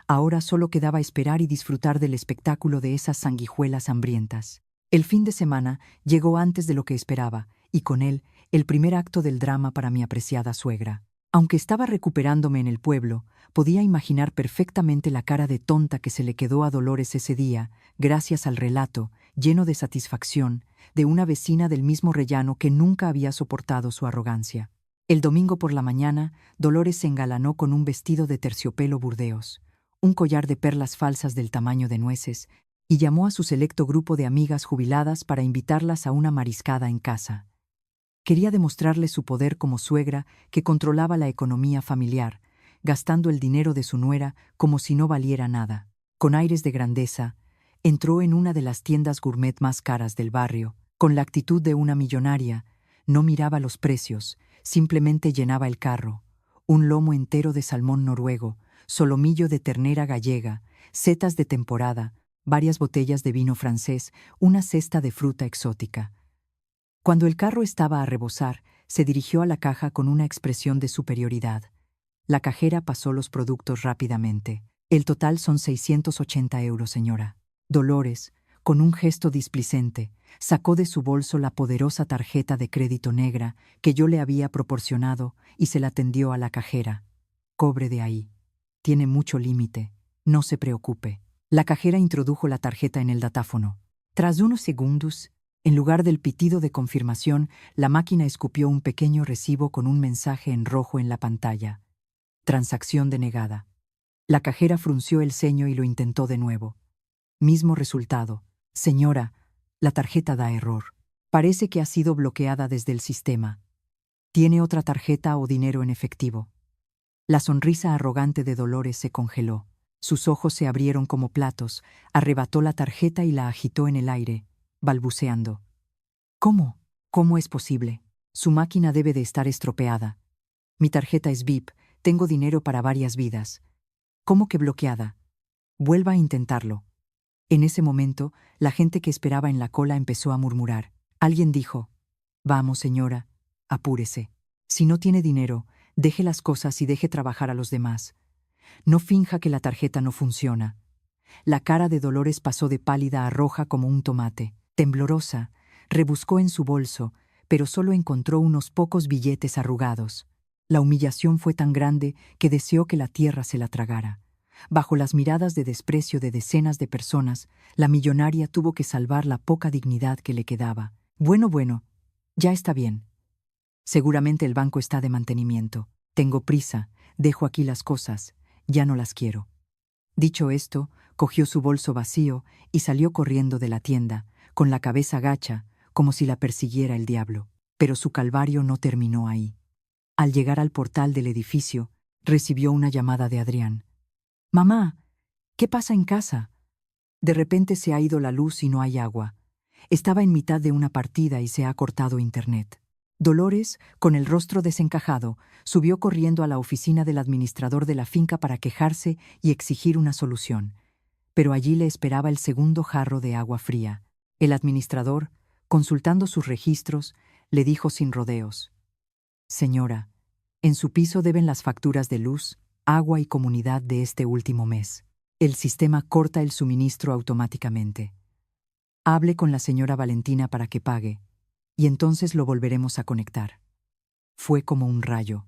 Ahora solo quedaba esperar y disfrutar del espectáculo de esas sanguijuelas hambrientas. El fin de semana llegó antes de lo que esperaba, y con él el primer acto del drama para mi apreciada suegra. Aunque estaba recuperándome en el pueblo, podía imaginar perfectamente la cara de tonta que se le quedó a Dolores ese día, gracias al relato, lleno de satisfacción, de una vecina del mismo rellano que nunca había soportado su arrogancia. El domingo por la mañana, Dolores se engalanó con un vestido de terciopelo burdeos, un collar de perlas falsas del tamaño de nueces, y llamó a su selecto grupo de amigas jubiladas para invitarlas a una mariscada en casa. Quería demostrarle su poder como suegra que controlaba la economía familiar, gastando el dinero de su nuera como si no valiera nada. Con aires de grandeza, entró en una de las tiendas gourmet más caras del barrio. Con la actitud de una millonaria, no miraba los precios, simplemente llenaba el carro. Un lomo entero de salmón noruego, solomillo de ternera gallega, setas de temporada, varias botellas de vino francés, una cesta de fruta exótica. Cuando el carro estaba a rebosar, se dirigió a la caja con una expresión de superioridad. La cajera pasó los productos rápidamente. El total son 680 euros, señora. Dolores, con un gesto displicente, sacó de su bolso la poderosa tarjeta de crédito negra que yo le había proporcionado y se la tendió a la cajera. Cobre de ahí. Tiene mucho límite. No se preocupe. La cajera introdujo la tarjeta en el datáfono. Tras unos segundos, en lugar del pitido de confirmación, la máquina escupió un pequeño recibo con un mensaje en rojo en la pantalla. Transacción denegada. La cajera frunció el ceño y lo intentó de nuevo. Mismo resultado. Señora, la tarjeta da error. Parece que ha sido bloqueada desde el sistema. ¿Tiene otra tarjeta o dinero en efectivo? La sonrisa arrogante de Dolores se congeló. Sus ojos se abrieron como platos, arrebató la tarjeta y la agitó en el aire, balbuceando. ¿Cómo? ¿Cómo es posible? Su máquina debe de estar estropeada. Mi tarjeta es VIP, tengo dinero para varias vidas. ¿Cómo que bloqueada? Vuelva a intentarlo. En ese momento, la gente que esperaba en la cola empezó a murmurar. Alguien dijo: Vamos, señora, apúrese. Si no tiene dinero, deje las cosas y deje trabajar a los demás. No finja que la tarjeta no funciona. La cara de Dolores pasó de pálida a roja como un tomate. Temblorosa, rebuscó en su bolso, pero solo encontró unos pocos billetes arrugados. La humillación fue tan grande que deseó que la tierra se la tragara. Bajo las miradas de desprecio de decenas de personas, la millonaria tuvo que salvar la poca dignidad que le quedaba. Bueno, ya está bien. Seguramente el banco está de mantenimiento. Tengo prisa, dejo aquí las cosas, ya no las quiero. Dicho esto, cogió su bolso vacío y salió corriendo de la tienda, con la cabeza gacha, como si la persiguiera el diablo. Pero su calvario no terminó ahí. Al llegar al portal del edificio, recibió una llamada de Adrián. «Mamá, ¿qué pasa en casa?» De repente se ha ido la luz y no hay agua. Estaba en mitad de una partida y se ha cortado internet. Dolores, con el rostro desencajado, subió corriendo a la oficina del administrador de la finca para quejarse y exigir una solución. Pero allí le esperaba el segundo jarro de agua fría. El administrador, consultando sus registros, le dijo sin rodeos: «Señora, en su piso deben las facturas de luz, agua y comunidad de este último mes. El sistema corta el suministro automáticamente. Hable con la señora Valentina para que pague, y entonces lo volveremos a conectar». Fue como un rayo.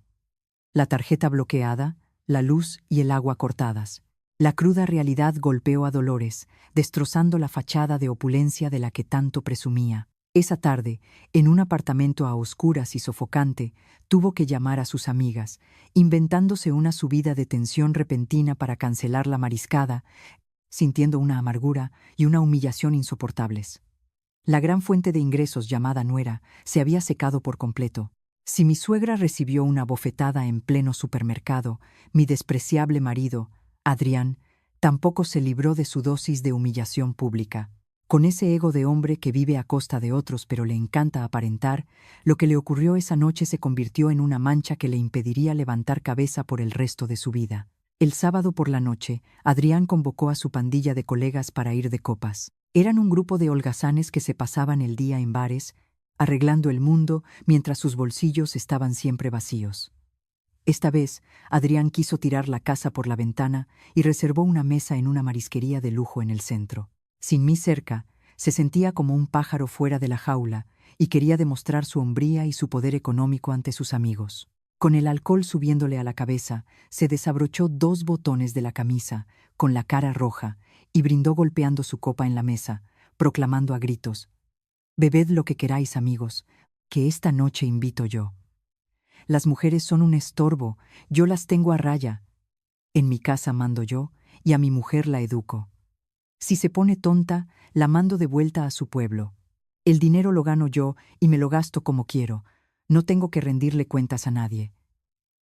La tarjeta bloqueada, la luz y el agua cortadas. La cruda realidad golpeó a Dolores, destrozando la fachada de opulencia de la que tanto presumía. Esa tarde, en un apartamento a oscuras y sofocante, tuvo que llamar a sus amigas, inventándose una subida de tensión repentina para cancelar la mariscada, sintiendo una amargura y una humillación insoportables. La gran fuente de ingresos llamada nuera se había secado por completo. Si mi suegra recibió una bofetada en pleno supermercado, mi despreciable marido, Adrián, tampoco se libró de su dosis de humillación pública. Con ese ego de hombre que vive a costa de otros pero le encanta aparentar, lo que le ocurrió esa noche se convirtió en una mancha que le impediría levantar cabeza por el resto de su vida. El sábado por la noche, Adrián convocó a su pandilla de colegas para ir de copas. Eran un grupo de holgazanes que se pasaban el día en bares, arreglando el mundo mientras sus bolsillos estaban siempre vacíos. Esta vez, Adrián quiso tirar la casa por la ventana y reservó una mesa en una marisquería de lujo en el centro. Sin mí cerca, se sentía como un pájaro fuera de la jaula y quería demostrar su hombría y su poder económico ante sus amigos. Con el alcohol subiéndole a la cabeza, se desabrochó 2 botones de la camisa, con la cara roja, y brindó golpeando su copa en la mesa, proclamando a gritos: «Bebed lo que queráis, amigos, que esta noche invito yo. Las mujeres son un estorbo, yo las tengo a raya. En mi casa mando yo, y a mi mujer la educo. Si se pone tonta, la mando de vuelta a su pueblo. El dinero lo gano yo y me lo gasto como quiero. No tengo que rendirle cuentas a nadie».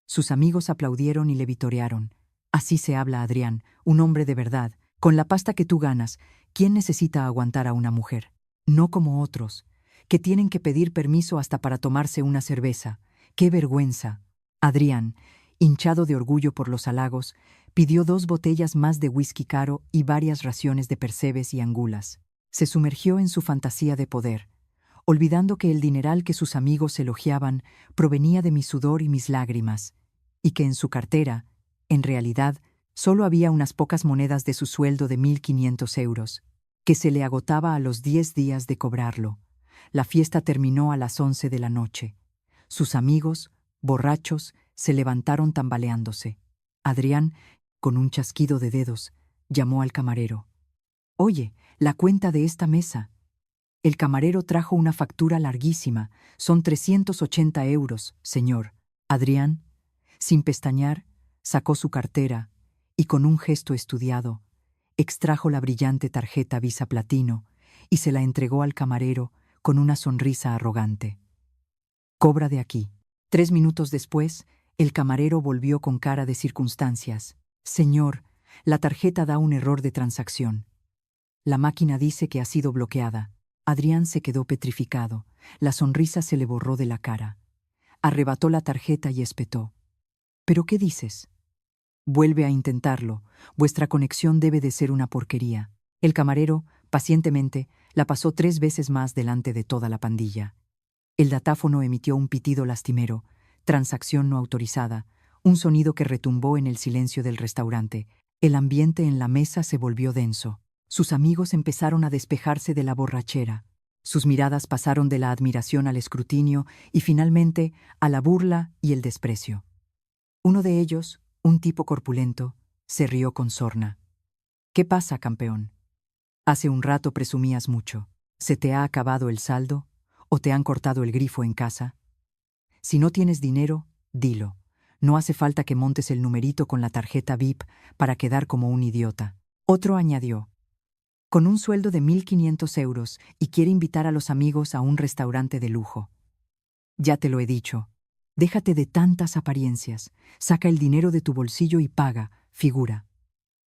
Sus amigos aplaudieron y le vitorearon. «Así se habla, Adrián, un hombre de verdad. Con la pasta que tú ganas, ¿quién necesita aguantar a una mujer? No como otros, que tienen que pedir permiso hasta para tomarse una cerveza. ¡Qué vergüenza!». Adrián, hinchado de orgullo por los halagos, pidió 2 botellas más de whisky caro y varias raciones de percebes y angulas. Se sumergió en su fantasía de poder, olvidando que el dineral que sus amigos elogiaban provenía de mi sudor y mis lágrimas, y que en su cartera, en realidad, solo había unas pocas monedas de su sueldo de 1.500 euros, que se le agotaba a los 10 días de cobrarlo. La fiesta terminó a las 11 de la noche. Sus amigos, borrachos, se levantaron tambaleándose. Adrián, con un chasquido de dedos, llamó al camarero. «Oye, la cuenta de esta mesa». El camarero trajo una factura larguísima. «Son 380 euros, señor». Adrián, sin pestañear, sacó su cartera y con un gesto estudiado, extrajo la brillante tarjeta Visa Platino y se la entregó al camarero con una sonrisa arrogante. «Cobra de aquí». 3 minutos después, el camarero volvió con cara de circunstancias. «Señor, la tarjeta da un error de transacción. La máquina dice que ha sido bloqueada». Adrián se quedó petrificado. La sonrisa se le borró de la cara. Arrebató la tarjeta y espetó. «¿Pero qué dices?». «Vuelve a intentarlo. Vuestra conexión debe de ser una porquería». El camarero, pacientemente, la pasó 3 veces más delante de toda la pandilla. El datáfono emitió un pitido lastimero, transacción no autorizada, un sonido que retumbó en el silencio del restaurante. El ambiente en la mesa se volvió denso. Sus amigos empezaron a despejarse de la borrachera. Sus miradas pasaron de la admiración al escrutinio y finalmente a la burla y el desprecio. Uno de ellos, un tipo corpulento, se rió con sorna. «¿Qué pasa, campeón? Hace un rato presumías mucho. ¿Se te ha acabado el saldo? ¿O te han cortado el grifo en casa? Si no tienes dinero, dilo. No hace falta que montes el numerito con la tarjeta VIP para quedar como un idiota». Otro añadió: con un sueldo de 1.500 euros y quiere invitar a los amigos a un restaurante de lujo. Ya te lo he dicho. Déjate de tantas apariencias. Saca el dinero de tu bolsillo y paga, figura.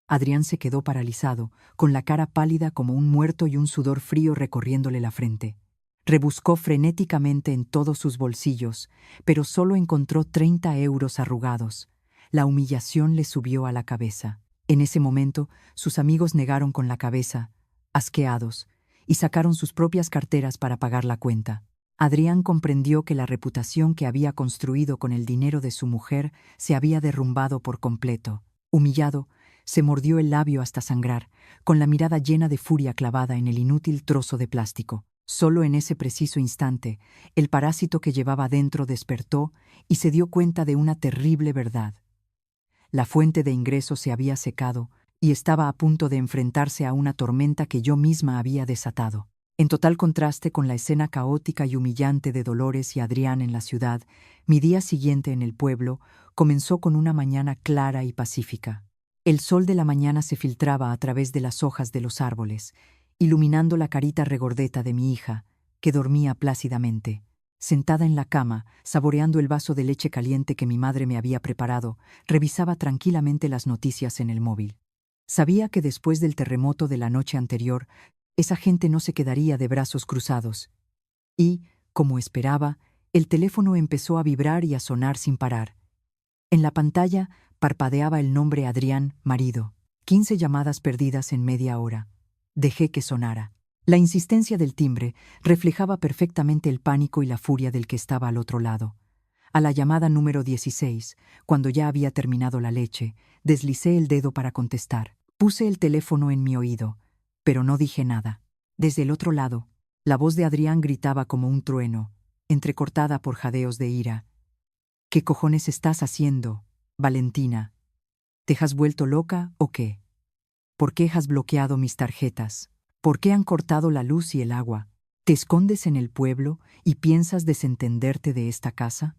Adrián se quedó paralizado, con la cara pálida como un muerto y un sudor frío recorriéndole la frente. Rebuscó frenéticamente en todos sus bolsillos, pero solo encontró 30 euros arrugados. La humillación le subió a la cabeza. En ese momento, sus amigos negaron con la cabeza, asqueados, y sacaron sus propias carteras para pagar la cuenta. Adrián comprendió que la reputación que había construido con el dinero de su mujer se había derrumbado por completo. Humillado, se mordió el labio hasta sangrar, con la mirada llena de furia clavada en el inútil trozo de plástico. Solo en ese preciso instante, el parásito que llevaba dentro despertó y se dio cuenta de una terrible verdad. La fuente de ingresos se había secado y estaba a punto de enfrentarse a una tormenta que yo misma había desatado. En total contraste con la escena caótica y humillante de Dolores y Adrián en la ciudad, mi día siguiente en el pueblo comenzó con una mañana clara y pacífica. El sol de la mañana se filtraba a través de las hojas de los árboles, iluminando la carita regordeta de mi hija, que dormía plácidamente. Sentada en la cama, saboreando el vaso de leche caliente que mi madre me había preparado, revisaba tranquilamente las noticias en el móvil. Sabía que después del terremoto de la noche anterior, esa gente no se quedaría de brazos cruzados. Y, como esperaba, el teléfono empezó a vibrar y a sonar sin parar. En la pantalla parpadeaba el nombre Adrián, marido. 15 llamadas perdidas en media hora. Dejé que sonara. La insistencia del timbre reflejaba perfectamente el pánico y la furia del que estaba al otro lado. A la llamada número 16, cuando ya había terminado la leche, deslicé el dedo para contestar. Puse el teléfono en mi oído, pero no dije nada. Desde el otro lado, la voz de Adrián gritaba como un trueno, entrecortada por jadeos de ira. ¿Qué cojones estás haciendo, Valentina? ¿Te has vuelto loca o qué? ¿Por qué has bloqueado mis tarjetas? ¿Por qué han cortado la luz y el agua? ¿Te escondes en el pueblo y piensas desentenderte de esta casa?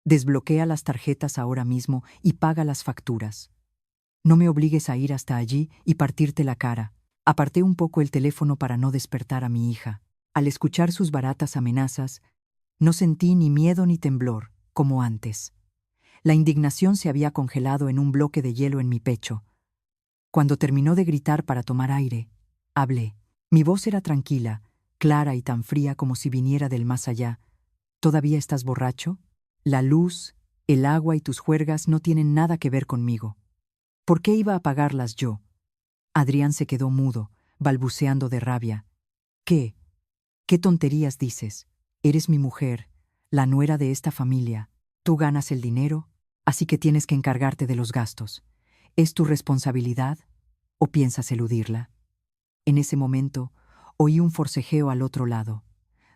Desbloquea las tarjetas ahora mismo y paga las facturas. No me obligues a ir hasta allí y partirte la cara. Aparté un poco el teléfono para no despertar a mi hija. Al escuchar sus baratas amenazas, no sentí ni miedo ni temblor, como antes. La indignación se había congelado en un bloque de hielo en mi pecho. Cuando terminó de gritar para tomar aire, hablé. Mi voz era tranquila, clara y tan fría como si viniera del más allá. ¿Todavía estás borracho? La luz, el agua y tus juergas no tienen nada que ver conmigo. ¿Por qué iba a pagarlas yo? Adrián se quedó mudo, balbuceando de rabia. ¿Qué? ¿Qué tonterías dices? Eres mi mujer, la nuera de esta familia. Tú ganas el dinero, así que tienes que encargarte de los gastos. ¿Es tu responsabilidad o piensas eludirla? En ese momento, oí un forcejeo al otro lado.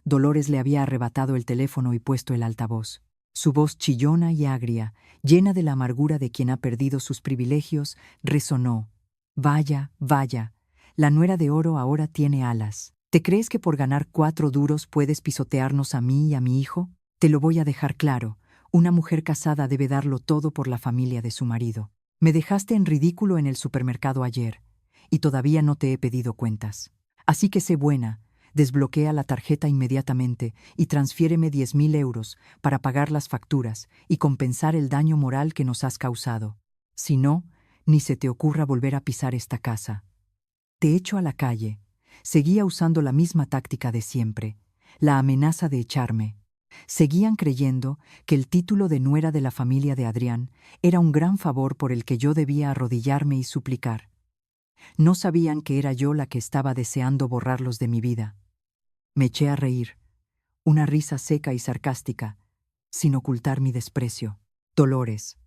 Dolores le había arrebatado el teléfono y puesto el altavoz. Su voz chillona y agria, llena de la amargura de quien ha perdido sus privilegios, resonó. Vaya, vaya, la nuera de oro ahora tiene alas. ¿Te crees que por ganar 4 duros puedes pisotearnos a mí y a mi hijo? Te lo voy a dejar claro, una mujer casada debe darlo todo por la familia de su marido. Me dejaste en ridículo en el supermercado ayer, y todavía no te he pedido cuentas. Así que sé buena, desbloquea la tarjeta inmediatamente y transfiéreme 10.000 euros para pagar las facturas y compensar el daño moral que nos has causado. Si no, ni se te ocurra volver a pisar esta casa. Te echo a la calle. Seguía usando la misma táctica de siempre, la amenaza de echarme. Seguían creyendo que el título de nuera de la familia de Adrián era un gran favor por el que yo debía arrodillarme y suplicar. No sabían que era yo la que estaba deseando borrarlos de mi vida. Me eché a reír, una risa seca y sarcástica, sin ocultar mi desprecio. Dolores.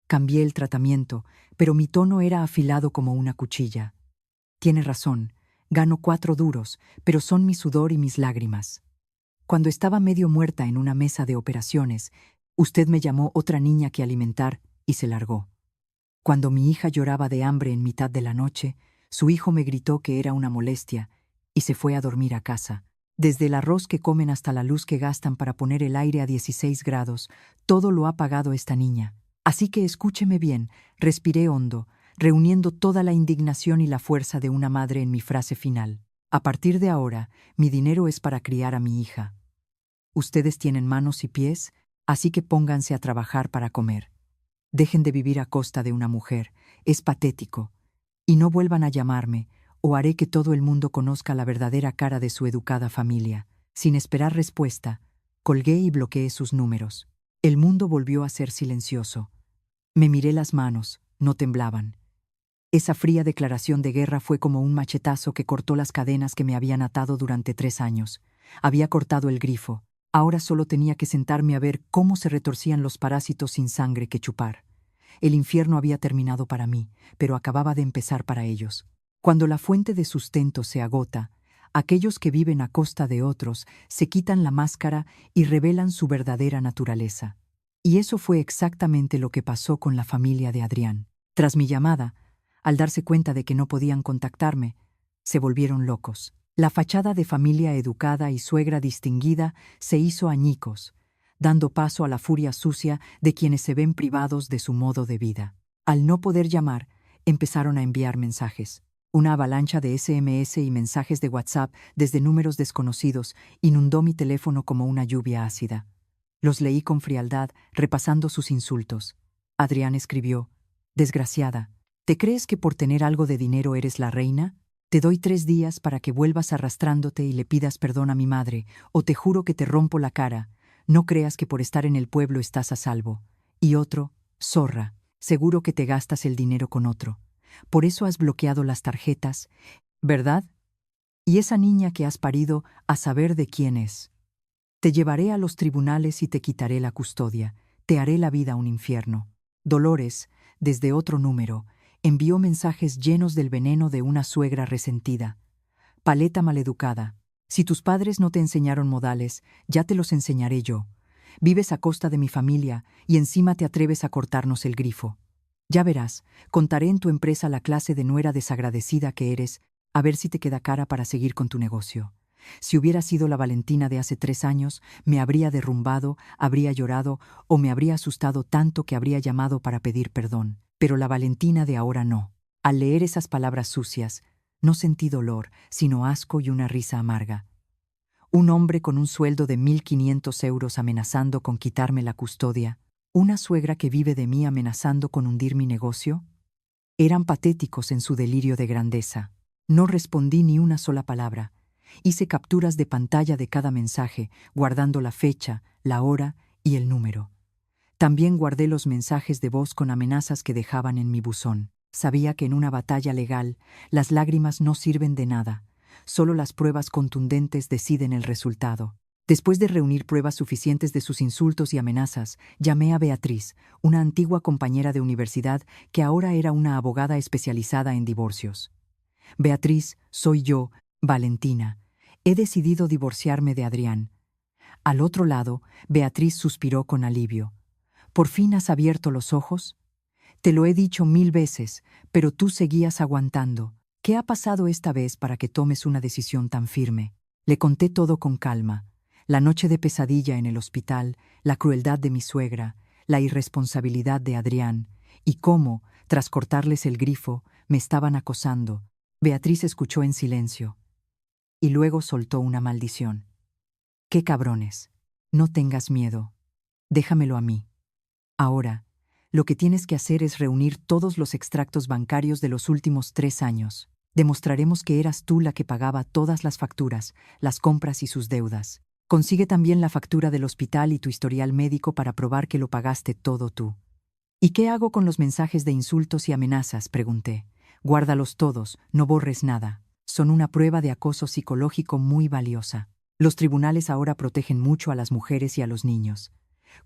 Cambié el tratamiento, pero mi tono era afilado como una cuchilla. Tiene razón, gano 4 duros, pero son mi sudor y mis lágrimas. Cuando estaba medio muerta en una mesa de operaciones, usted me llamó otra niña que alimentar y se largó. Cuando mi hija lloraba de hambre en mitad de la noche, su hijo me gritó que era una molestia y se fue a dormir a casa. Desde el arroz que comen hasta la luz que gastan para poner el aire a 16 grados, todo lo ha pagado esta niña. Así que escúcheme bien, respiré hondo, reuniendo toda la indignación y la fuerza de una madre en mi frase final. A partir de ahora, mi dinero es para criar a mi hija. Ustedes tienen manos y pies, así que pónganse a trabajar para comer. Dejen de vivir a costa de una mujer, es patético. Y no vuelvan a llamarme, o haré que todo el mundo conozca la verdadera cara de su educada familia. Sin esperar respuesta, colgué y bloqueé sus números. El mundo volvió a ser silencioso. Me miré las manos, no temblaban. Esa fría declaración de guerra fue como un machetazo que cortó las cadenas que me habían atado durante 3 años. Había cortado el grifo. Ahora solo tenía que sentarme a ver cómo se retorcían los parásitos sin sangre que chupar. El infierno había terminado para mí, pero acababa de empezar para ellos. Cuando la fuente de sustento se agota, aquellos que viven a costa de otros se quitan la máscara y revelan su verdadera naturaleza. Y eso fue exactamente lo que pasó con la familia de Adrián. Tras mi llamada, al darse cuenta de que no podían contactarme, se volvieron locos. La fachada de familia educada y suegra distinguida se hizo añicos, dando paso a la furia sucia de quienes se ven privados de su modo de vida. Al no poder llamar, empezaron a enviar mensajes. Una avalancha de SMS y mensajes de WhatsApp desde números desconocidos inundó mi teléfono como una lluvia ácida. Los leí con frialdad, repasando sus insultos. Adrián escribió: «Desgraciada, ¿te crees que por tener algo de dinero eres la reina? Te doy 3 días para que vuelvas arrastrándote y le pidas perdón a mi madre, o te juro que te rompo la cara. No creas que por estar en el pueblo estás a salvo». Y otro: «Zorra, seguro que te gastas el dinero con otro. Por eso has bloqueado las tarjetas, ¿verdad? Y esa niña que has parido, a saber de quién es. Te llevaré a los tribunales y te quitaré la custodia. Te haré la vida un infierno». Dolores, desde otro número, envió mensajes llenos del veneno de una suegra resentida. «Paleta maleducada, si tus padres no te enseñaron modales, ya te los enseñaré yo. Vives a costa de mi familia y encima te atreves a cortarnos el grifo. Ya verás, contaré en tu empresa la clase de nuera desagradecida que eres, a ver si te queda cara para seguir con tu negocio. Si hubiera sido la Valentina de hace 3 años, me habría derrumbado, habría llorado o me habría asustado tanto que habría llamado para pedir perdón. Pero la Valentina de ahora no». Al leer esas palabras sucias, no sentí dolor, sino asco y una risa amarga. Un hombre con un sueldo de 1.500 euros amenazando con quitarme la custodia, una suegra que vive de mí amenazando con hundir mi negocio. Eran patéticos en su delirio de grandeza. No respondí ni una sola palabra. Hice capturas de pantalla de cada mensaje, guardando la fecha, la hora y el número. También guardé los mensajes de voz con amenazas que dejaban en mi buzón. Sabía que en una batalla legal las lágrimas no sirven de nada. Solo las pruebas contundentes deciden el resultado. Después de reunir pruebas suficientes de sus insultos y amenazas, llamé a Beatriz, una antigua compañera de universidad que ahora era una abogada especializada en divorcios. «Beatriz, soy yo, Valentina. He decidido divorciarme de Adrián». Al otro lado, Beatriz suspiró con alivio. «¿Por fin has abierto los ojos? Te lo he dicho 1000 veces, pero tú seguías aguantando. ¿Qué ha pasado esta vez para que tomes una decisión tan firme?». Le conté todo con calma. La noche de pesadilla en el hospital, la crueldad de mi suegra, la irresponsabilidad de Adrián, y cómo, tras cortarles el grifo, me estaban acosando. Beatriz escuchó en silencio. Y luego soltó una maldición. «¡Qué cabrones! No tengas miedo. Déjamelo a mí. Ahora, lo que tienes que hacer es reunir todos los extractos bancarios de los últimos 3 años. Demostraremos que eras tú la que pagaba todas las facturas, las compras y sus deudas. Consigue también la factura del hospital y tu historial médico para probar que lo pagaste todo tú». «¿Y qué hago con los mensajes de insultos y amenazas?», pregunté. «Guárdalos todos, no borres nada. Son una prueba de acoso psicológico muy valiosa. Los tribunales ahora protegen mucho a las mujeres y a los niños.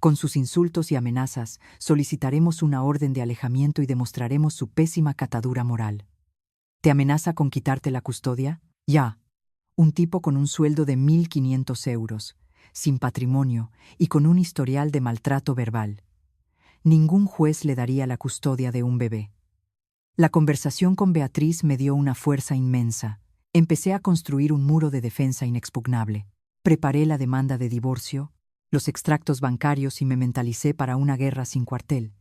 Con sus insultos y amenazas, solicitaremos una orden de alejamiento y demostraremos su pésima catadura moral». «¿Te amenaza con quitarte la custodia?». «Ya. Un tipo con un sueldo de 1.500 euros, sin patrimonio y con un historial de maltrato verbal. Ningún juez le daría la custodia de un bebé». La conversación con Beatriz me dio una fuerza inmensa. Empecé a construir un muro de defensa inexpugnable. Preparé la demanda de divorcio, los extractos bancarios y me mentalicé para una guerra sin cuartel.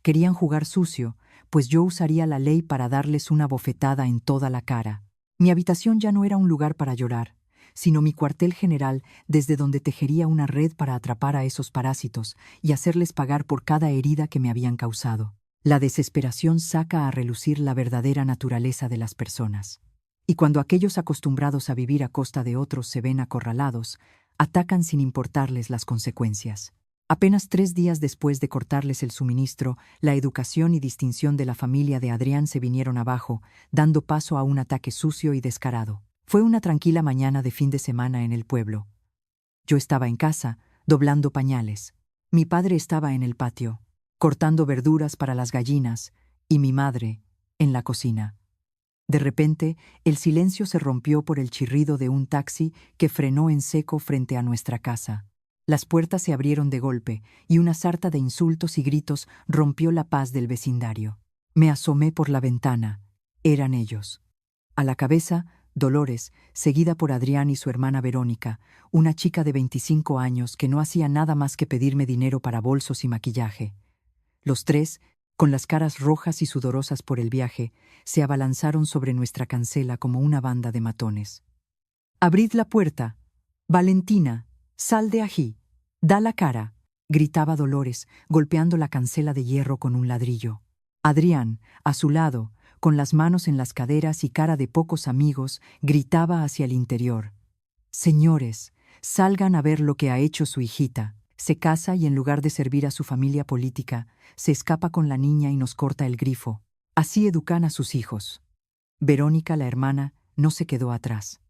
Querían jugar sucio, pues yo usaría la ley para darles una bofetada en toda la cara. Mi habitación ya no era un lugar para llorar, sino mi cuartel general desde donde tejería una red para atrapar a esos parásitos y hacerles pagar por cada herida que me habían causado. La desesperación saca a relucir la verdadera naturaleza de las personas. Y cuando aquellos acostumbrados a vivir a costa de otros se ven acorralados, atacan sin importarles las consecuencias. Apenas 3 días después de cortarles el suministro, la educación y distinción de la familia de Adrián se vinieron abajo, dando paso a un ataque sucio y descarado. Fue una tranquila mañana de fin de semana en el pueblo. Yo estaba en casa, doblando pañales. Mi padre estaba en el patio, cortando verduras para las gallinas, y mi madre, en la cocina. De repente, el silencio se rompió por el chirrido de un taxi que frenó en seco frente a nuestra casa. Las puertas se abrieron de golpe, y una sarta de insultos y gritos rompió la paz del vecindario. Me asomé por la ventana. Eran ellos. A la cabeza, Dolores, seguida por Adrián y su hermana Verónica, una chica de 25 años que no hacía nada más que pedirme dinero para bolsos y maquillaje. Los tres, con las caras rojas y sudorosas por el viaje, se abalanzaron sobre nuestra cancela como una banda de matones. «¡Abrid la puerta! Valentina, sal de aquí! ¡Da la cara!», gritaba Dolores, golpeando la cancela de hierro con un ladrillo. Adrián, a su lado, con las manos en las caderas y cara de pocos amigos, gritaba hacia el interior. «Señores, salgan a ver lo que ha hecho su hijita. Se casa y en lugar de servir a su familia política, se escapa con la niña y nos corta el grifo. Así educan a sus hijos». Verónica, la hermana, no se quedó atrás.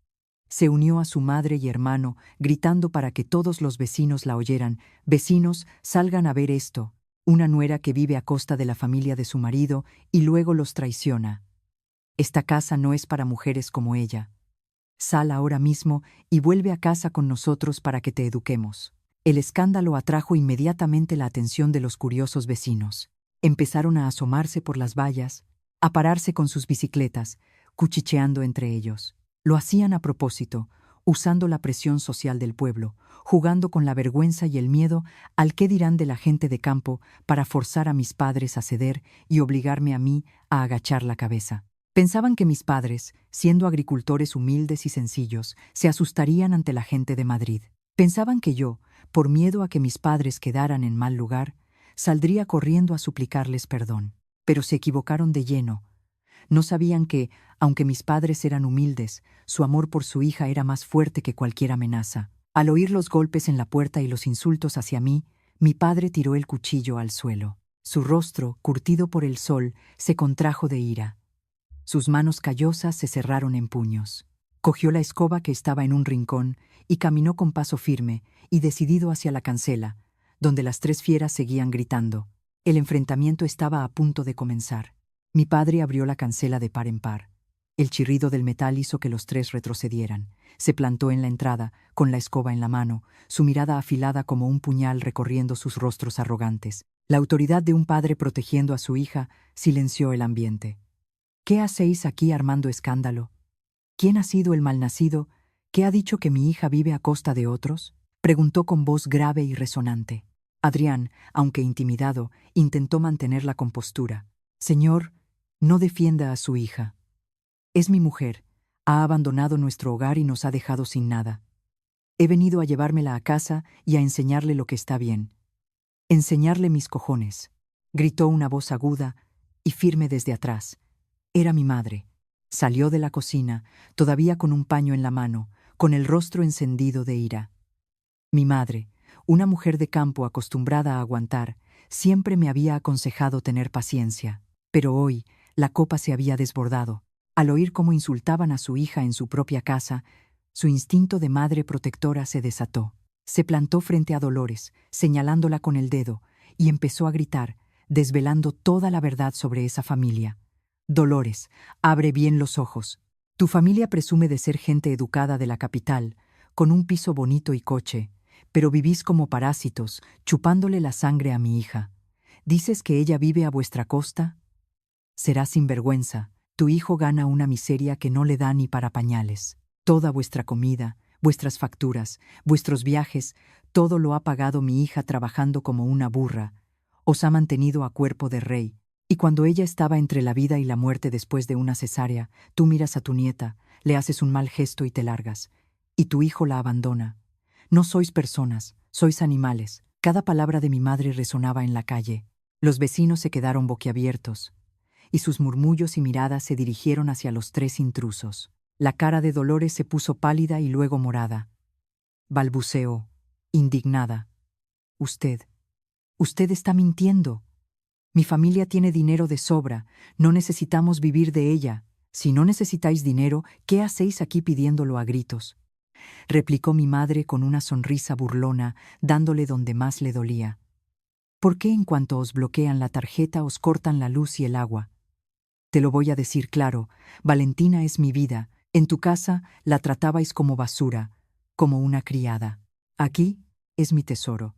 Se unió a su madre y hermano, gritando para que todos los vecinos la oyeran. «Vecinos, salgan a ver esto. Una nuera que vive a costa de la familia de su marido y luego los traiciona. Esta casa no es para mujeres como ella. Sal ahora mismo y vuelve a casa con nosotros para que te eduquemos». El escándalo atrajo inmediatamente la atención de los curiosos vecinos. Empezaron a asomarse por las vallas, a pararse con sus bicicletas, cuchicheando entre ellos. Lo hacían a propósito, usando la presión social del pueblo, jugando con la vergüenza y el miedo al qué dirán de la gente de campo para forzar a mis padres a ceder y obligarme a mí a agachar la cabeza. Pensaban que mis padres, siendo agricultores humildes y sencillos, se asustarían ante la gente de Madrid. Pensaban que yo, por miedo a que mis padres quedaran en mal lugar, saldría corriendo a suplicarles perdón. Pero se equivocaron de lleno. No sabían que, aunque mis padres eran humildes, su amor por su hija era más fuerte que cualquier amenaza. Al oír los golpes en la puerta y los insultos hacia mí, mi padre tiró el cuchillo al suelo. Su rostro, curtido por el sol, se contrajo de ira. Sus manos callosas se cerraron en puños. Cogió la escoba que estaba en un rincón y caminó con paso firme y decidido hacia la cancela, donde las 3 fieras seguían gritando. El enfrentamiento estaba a punto de comenzar. Mi padre abrió la cancela de par en par. El chirrido del metal hizo que los 3 retrocedieran. Se plantó en la entrada, con la escoba en la mano, su mirada afilada como un puñal recorriendo sus rostros arrogantes. La autoridad de un padre protegiendo a su hija silenció el ambiente. «¿Qué hacéis aquí armando escándalo? ¿Quién ha sido el malnacido que ha dicho que mi hija vive a costa de otros?», preguntó con voz grave y resonante. Adrián, aunque intimidado, intentó mantener la compostura. «Señor, no defienda a su hija. Es mi mujer. Ha abandonado nuestro hogar y nos ha dejado sin nada. He venido a llevármela a casa y a enseñarle lo que está bien. Enseñarle mis cojones», gritó una voz aguda y firme desde atrás. Era mi madre. Salió de la cocina, todavía con un paño en la mano, con el rostro encendido de ira. Mi madre, una mujer de campo acostumbrada a aguantar, siempre me había aconsejado tener paciencia. Pero hoy la copa se había desbordado. Al oír cómo insultaban a su hija en su propia casa, su instinto de madre protectora se desató. Se plantó frente a Dolores, señalándola con el dedo, y empezó a gritar, desvelando toda la verdad sobre esa familia. «Dolores, abre bien los ojos. Tu familia presume de ser gente educada de la capital, con un piso bonito y coche, pero vivís como parásitos, chupándole la sangre a mi hija. ¿Dices que ella vive a vuestra costa? Serás sinvergüenza. Tu hijo gana una miseria que no le da ni para pañales. Toda vuestra comida, vuestras facturas, vuestros viajes, todo lo ha pagado mi hija trabajando como una burra. Os ha mantenido a cuerpo de rey, y cuando ella estaba entre la vida y la muerte después de una cesárea, tú miras a tu nieta, le haces un mal gesto y te largas, y tu hijo la abandona. No sois personas, sois animales. Cada palabra de mi madre resonaba en la calle. Los vecinos se quedaron boquiabiertos, y sus murmullos y miradas se dirigieron hacia los tres intrusos. La cara de Dolores se puso pálida y luego morada. Balbuceó, indignada. Usted está mintiendo. Mi familia tiene dinero de sobra, no necesitamos vivir de ella. Si no necesitáis dinero, ¿qué hacéis aquí pidiéndolo a gritos? Replicó mi madre con una sonrisa burlona, dándole donde más le dolía. ¿Por qué en cuanto os bloquean la tarjeta os cortan la luz y el agua? Te lo voy a decir claro, Valentina es mi vida, en tu casa la tratabais como basura, como una criada. Aquí es mi tesoro,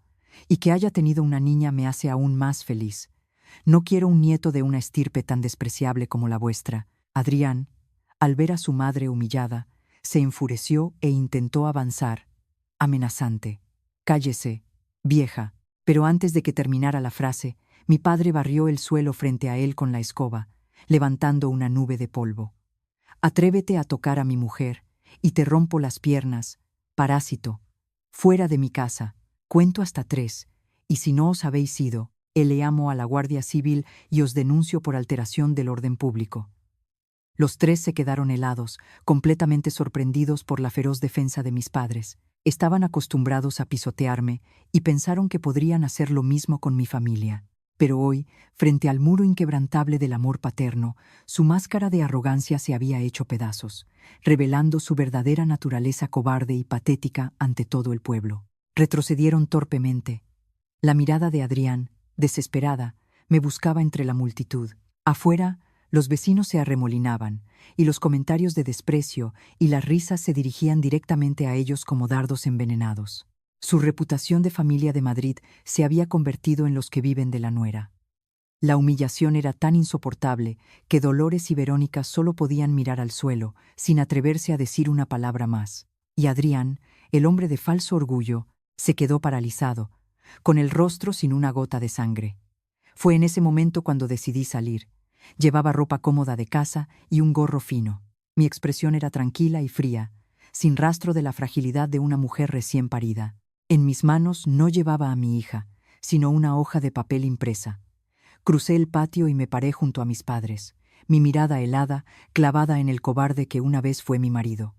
y que haya tenido una niña me hace aún más feliz. No quiero un nieto de una estirpe tan despreciable como la vuestra. Adrián, al ver a su madre humillada, se enfureció e intentó avanzar, amenazante. Cállese, vieja. Pero antes de que terminara la frase, mi padre barrió el suelo frente a él con la escoba, levantando una nube de polvo. Atrévete a tocar a mi mujer, y te rompo las piernas, parásito. Fuera de mi casa, cuento hasta 3, y si no os habéis ido, le amo a la Guardia Civil y os denuncio por alteración del orden público. Los 3 se quedaron helados, completamente sorprendidos por la feroz defensa de mis padres. Estaban acostumbrados a pisotearme y pensaron que podrían hacer lo mismo con mi familia. Pero hoy, frente al muro inquebrantable del amor paterno, su máscara de arrogancia se había hecho pedazos, revelando su verdadera naturaleza cobarde y patética ante todo el pueblo. Retrocedieron torpemente. La mirada de Adrián, desesperada, me buscaba entre la multitud. Afuera, los vecinos se arremolinaban, y los comentarios de desprecio y las risas se dirigían directamente a ellos como dardos envenenados. Su reputación de familia de Madrid se había convertido en los que viven de la nuera. La humillación era tan insoportable que Dolores y Verónica solo podían mirar al suelo, sin atreverse a decir una palabra más. Y Adrián, el hombre de falso orgullo, se quedó paralizado, con el rostro sin una gota de sangre. Fue en ese momento cuando decidí salir. Llevaba ropa cómoda de casa y un gorro fino. Mi expresión era tranquila y fría, sin rastro de la fragilidad de una mujer recién parida. En mis manos no llevaba a mi hija, sino una hoja de papel impresa. Crucé el patio y me paré junto a mis padres, mi mirada helada, clavada en el cobarde que una vez fue mi marido.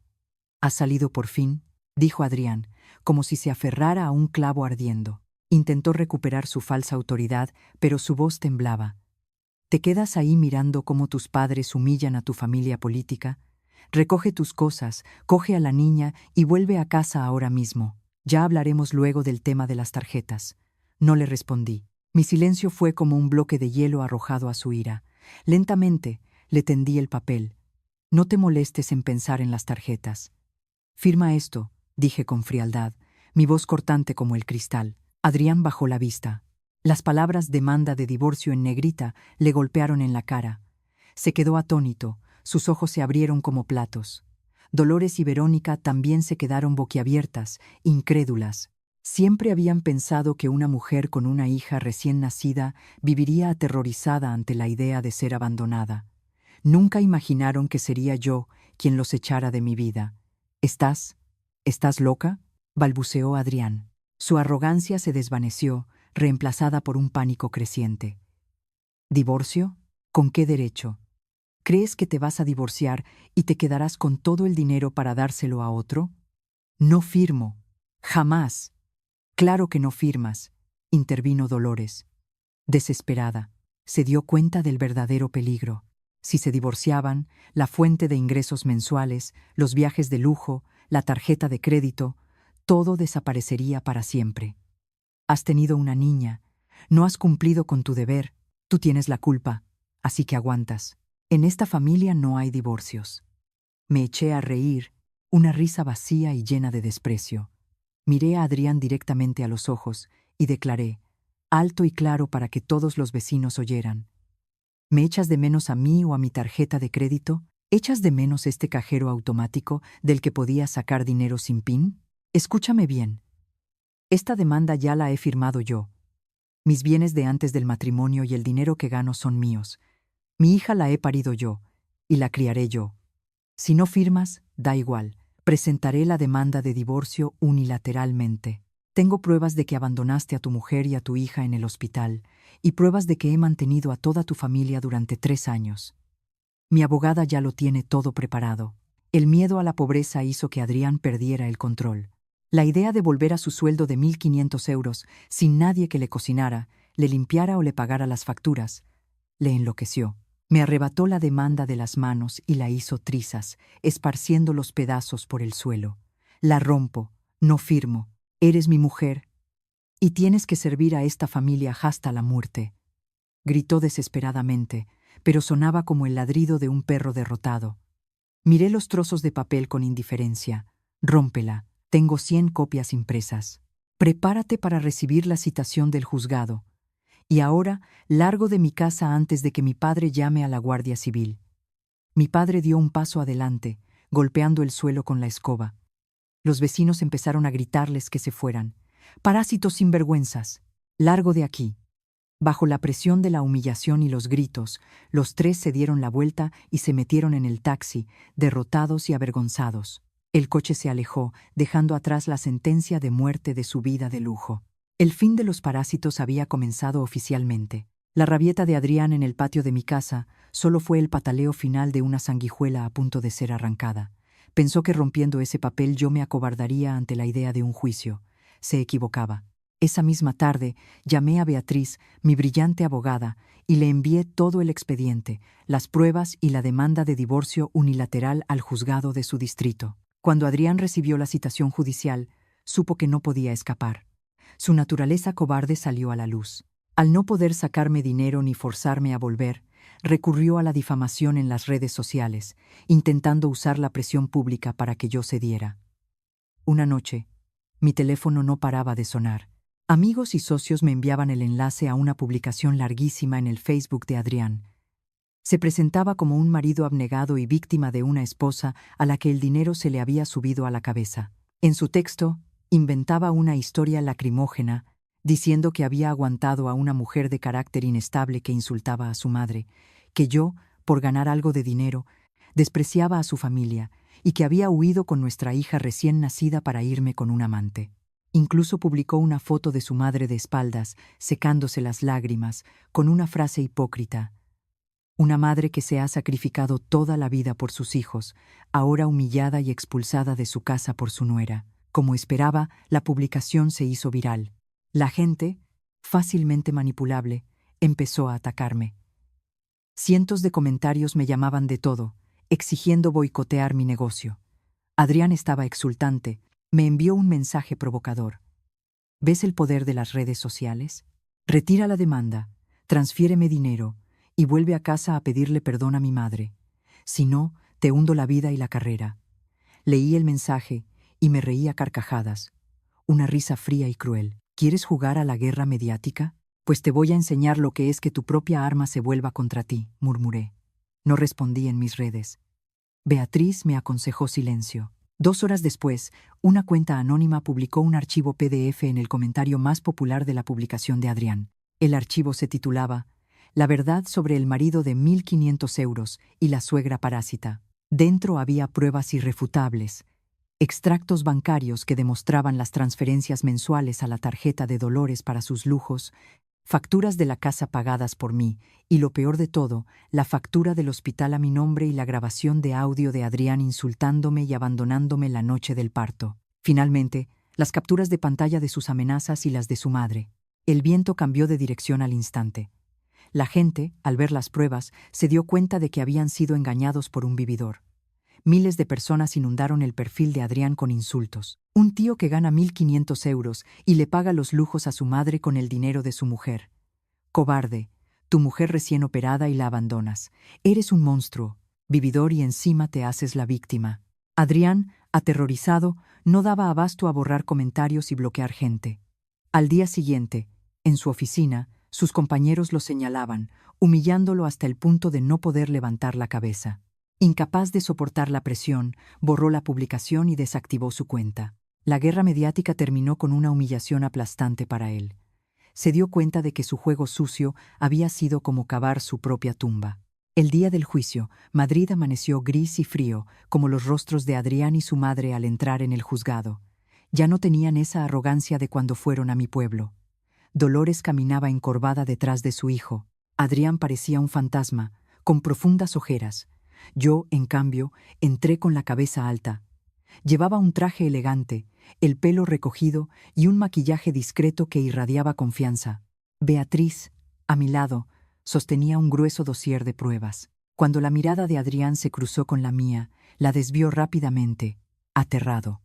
«¿Has salido por fin?», dijo Adrián, como si se aferrara a un clavo ardiendo. Intentó recuperar su falsa autoridad, pero su voz temblaba. ¿Te quedas ahí mirando cómo tus padres humillan a tu familia política? Recoge tus cosas, coge a la niña y vuelve a casa ahora mismo. Ya hablaremos luego del tema de las tarjetas. No le respondí. Mi silencio fue como un bloque de hielo arrojado a su ira. Lentamente le tendí el papel. No te molestes en pensar en las tarjetas. Firma esto, dije con frialdad, mi voz cortante como el cristal. Adrián bajó la vista. Las palabras demanda de divorcio en negrita le golpearon en la cara. Se quedó atónito, sus ojos se abrieron como platos. Dolores y Verónica también se quedaron boquiabiertas, incrédulas. Siempre habían pensado que una mujer con una hija recién nacida viviría aterrorizada ante la idea de ser abandonada. Nunca imaginaron que sería yo quien los echara de mi vida. ¿Estás loca?», balbuceó Adrián. Su arrogancia se desvaneció, reemplazada por un pánico creciente. ¿Divorcio? ¿Con qué derecho? ¿Crees que te vas a divorciar y te quedarás con todo el dinero para dárselo a otro? No firmo. Jamás. Claro que no firmas, intervino Dolores. Desesperada, se dio cuenta del verdadero peligro. Si se divorciaban, la fuente de ingresos mensuales, los viajes de lujo, la tarjeta de crédito, todo desaparecería para siempre. Has tenido una niña, no has cumplido con tu deber, tú tienes la culpa, así que aguantas. En esta familia no hay divorcios. Me eché a reír, una risa vacía y llena de desprecio. Miré a Adrián directamente a los ojos y declaré, alto y claro para que todos los vecinos oyeran. ¿Me echas de menos a mí o a mi tarjeta de crédito? ¿Echas de menos este cajero automático del que podías sacar dinero sin PIN? Escúchame bien. Esta demanda ya la he firmado yo. Mis bienes de antes del matrimonio y el dinero que gano son míos. Mi hija la he parido yo, y la criaré yo. Si no firmas, da igual. Presentaré la demanda de divorcio unilateralmente. Tengo pruebas de que abandonaste a tu mujer y a tu hija en el hospital, y pruebas de que he mantenido a toda tu familia durante 3 años. Mi abogada ya lo tiene todo preparado. El miedo a la pobreza hizo que Adrián perdiera el control. La idea de volver a su sueldo de 1.500 euros, sin nadie que le cocinara, le limpiara o le pagara las facturas, le enloqueció. Me arrebató la demanda de las manos y la hizo trizas, esparciendo los pedazos por el suelo. La rompo, no firmo. Eres mi mujer, y tienes que servir a esta familia hasta la muerte. Gritó desesperadamente, pero sonaba como el ladrido de un perro derrotado. Miré los trozos de papel con indiferencia. Rómpela, tengo 100 copias impresas. Prepárate para recibir la citación del juzgado. Y ahora largo de mi casa antes de que mi padre llame a la Guardia Civil. Mi padre dio un paso adelante, golpeando el suelo con la escoba. Los vecinos empezaron a gritarles que se fueran. «Parásitos sinvergüenzas, largo de aquí». Bajo la presión de la humillación y los gritos, los 3 se dieron la vuelta y se metieron en el taxi, derrotados y avergonzados. El coche se alejó, dejando atrás la sentencia de muerte de su vida de lujo. El fin de los parásitos había comenzado oficialmente. La rabieta de Adrián en el patio de mi casa solo fue el pataleo final de una sanguijuela a punto de ser arrancada. Pensó que rompiendo ese papel yo me acobardaría ante la idea de un juicio. Se equivocaba. Esa misma tarde llamé a Beatriz, mi brillante abogada, y le envié todo el expediente, las pruebas y la demanda de divorcio unilateral al juzgado de su distrito. Cuando Adrián recibió la citación judicial, supo que no podía escapar. Su naturaleza cobarde salió a la luz. Al no poder sacarme dinero ni forzarme a volver, recurrió a la difamación en las redes sociales, intentando usar la presión pública para que yo cediera. Una noche, mi teléfono no paraba de sonar. Amigos y socios me enviaban el enlace a una publicación larguísima en el Facebook de Adrián. Se presentaba como un marido abnegado y víctima de una esposa a la que el dinero se le había subido a la cabeza. En su texto, inventaba una historia lacrimógena, diciendo que había aguantado a una mujer de carácter inestable que insultaba a su madre, que yo, por ganar algo de dinero, despreciaba a su familia y que había huido con nuestra hija recién nacida para irme con un amante. Incluso publicó una foto de su madre de espaldas, secándose las lágrimas, con una frase hipócrita. Una madre que se ha sacrificado toda la vida por sus hijos, ahora humillada y expulsada de su casa por su nuera. Como esperaba, la publicación se hizo viral. La gente, fácilmente manipulable, empezó a atacarme. Cientos de comentarios me llamaban de todo, exigiendo boicotear mi negocio. Adrián estaba exultante, me envió un mensaje provocador. ¿Ves el poder de las redes sociales? Retira la demanda, transfiéreme dinero y vuelve a casa a pedirle perdón a mi madre. Si no, te hundo la vida y la carrera. Leí el mensaje y me reí a carcajadas. Una risa fría y cruel. ¿Quieres jugar a la guerra mediática? Pues te voy a enseñar lo que es que tu propia arma se vuelva contra ti, murmuré. No respondí en mis redes. Beatriz me aconsejó silencio. 2 horas después, una cuenta anónima publicó un archivo PDF en el comentario más popular de la publicación de Adrián. El archivo se titulaba «La verdad sobre el marido de 1.500 euros y la suegra parásita». Dentro había pruebas irrefutables, extractos bancarios que demostraban las transferencias mensuales a la tarjeta de Dolores para sus lujos, facturas de la casa pagadas por mí y, lo peor de todo, la factura del hospital a mi nombre y la grabación de audio de Adrián insultándome y abandonándome la noche del parto. Finalmente, las capturas de pantalla de sus amenazas y las de su madre. El viento cambió de dirección al instante. La gente, al ver las pruebas, se dio cuenta de que habían sido engañados por un vividor. Miles de personas inundaron el perfil de Adrián con insultos. Un tío que gana 1.500 euros y le paga los lujos a su madre con el dinero de su mujer. Cobarde, tu mujer recién operada y la abandonas. Eres un monstruo, vividor y encima te haces la víctima. Adrián, aterrorizado, no daba abasto a borrar comentarios y bloquear gente. Al día siguiente, en su oficina, sus compañeros lo señalaban, humillándolo hasta el punto de no poder levantar la cabeza. Incapaz de soportar la presión, borró la publicación y desactivó su cuenta. La guerra mediática terminó con una humillación aplastante para él. se dio cuenta de que su juego sucio había sido como cavar su propia tumba. El día del juicio, Madrid amaneció gris y frío, como los rostros de Adrián y su madre al entrar en el juzgado. Ya no tenían esa arrogancia de cuando fueron a mi pueblo. Dolores caminaba encorvada detrás de su hijo. Adrián parecía un fantasma, con profundas ojeras. Yo, en cambio, entré con la cabeza alta. Llevaba un traje elegante, el pelo recogido y un maquillaje discreto que irradiaba confianza. Beatriz, a mi lado, sostenía un grueso dossier de pruebas. Cuando la mirada de Adrián se cruzó con la mía, la desvió rápidamente, aterrado.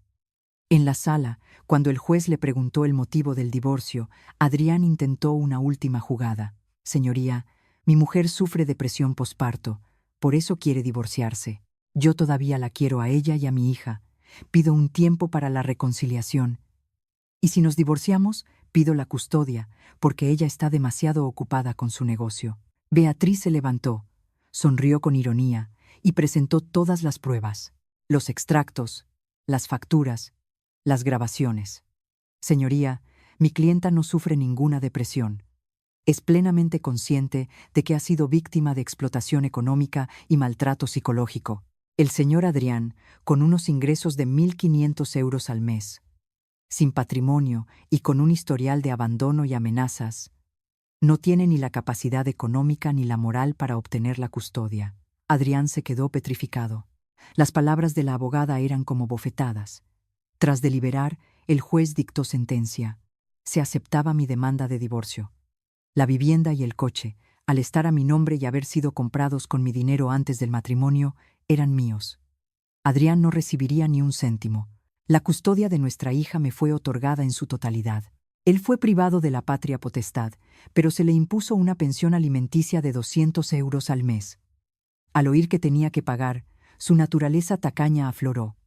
En la sala, cuando el juez le preguntó el motivo del divorcio, Adrián intentó una última jugada. Señoría, mi mujer sufre depresión posparto, por eso quiere divorciarse. Yo todavía la quiero a ella y a mi hija. Pido un tiempo para la reconciliación. Y si nos divorciamos, pido la custodia, porque ella está demasiado ocupada con su negocio. Beatriz se levantó, sonrió con ironía y presentó todas las pruebas, los extractos, las facturas, las grabaciones. Señoría, mi clienta no sufre ninguna depresión. Es plenamente consciente de que ha sido víctima de explotación económica y maltrato psicológico. El señor Adrián, con unos ingresos de 1.500 euros al mes, sin patrimonio y con un historial de abandono y amenazas, no tiene ni la capacidad económica ni la moral para obtener la custodia. Adrián se quedó petrificado. Las palabras de la abogada eran como bofetadas. Tras deliberar, el juez dictó sentencia. Se aceptaba mi demanda de divorcio. La vivienda y el coche, al estar a mi nombre y haber sido comprados con mi dinero antes del matrimonio, eran míos. Adrián no recibiría ni un céntimo. La custodia de nuestra hija me fue otorgada en su totalidad. Él fue privado de la patria potestad, pero se le impuso una pensión alimenticia de 200 euros al mes. Al oír que tenía que pagar, su naturaleza tacaña afloró.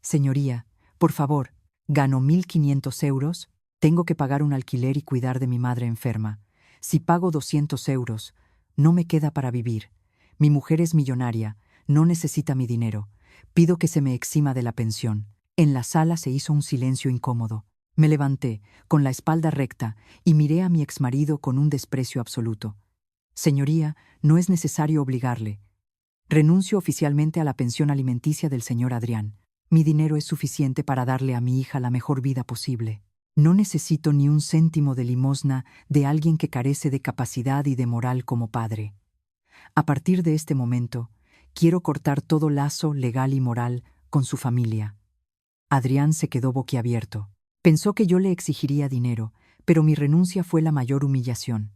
Señoría, por favor, gano 1.500 euros, tengo que pagar un alquiler y cuidar de mi madre enferma. Si pago 200 euros, no me queda para vivir. Mi mujer es millonaria, no necesita mi dinero. Pido que se me exima de la pensión. En la sala se hizo un silencio incómodo. Me levanté, con la espalda recta, y miré a mi exmarido con un desprecio absoluto. Señoría, no es necesario obligarle. Renuncio oficialmente a la pensión alimenticia del señor Adrián. Mi dinero es suficiente para darle a mi hija la mejor vida posible. No necesito ni un céntimo de limosna de alguien que carece de capacidad y de moral como padre. A partir de este momento, quiero cortar todo lazo legal y moral con su familia. Adrián se quedó boquiabierto. Pensó que yo le exigiría dinero, pero mi renuncia fue la mayor humillación.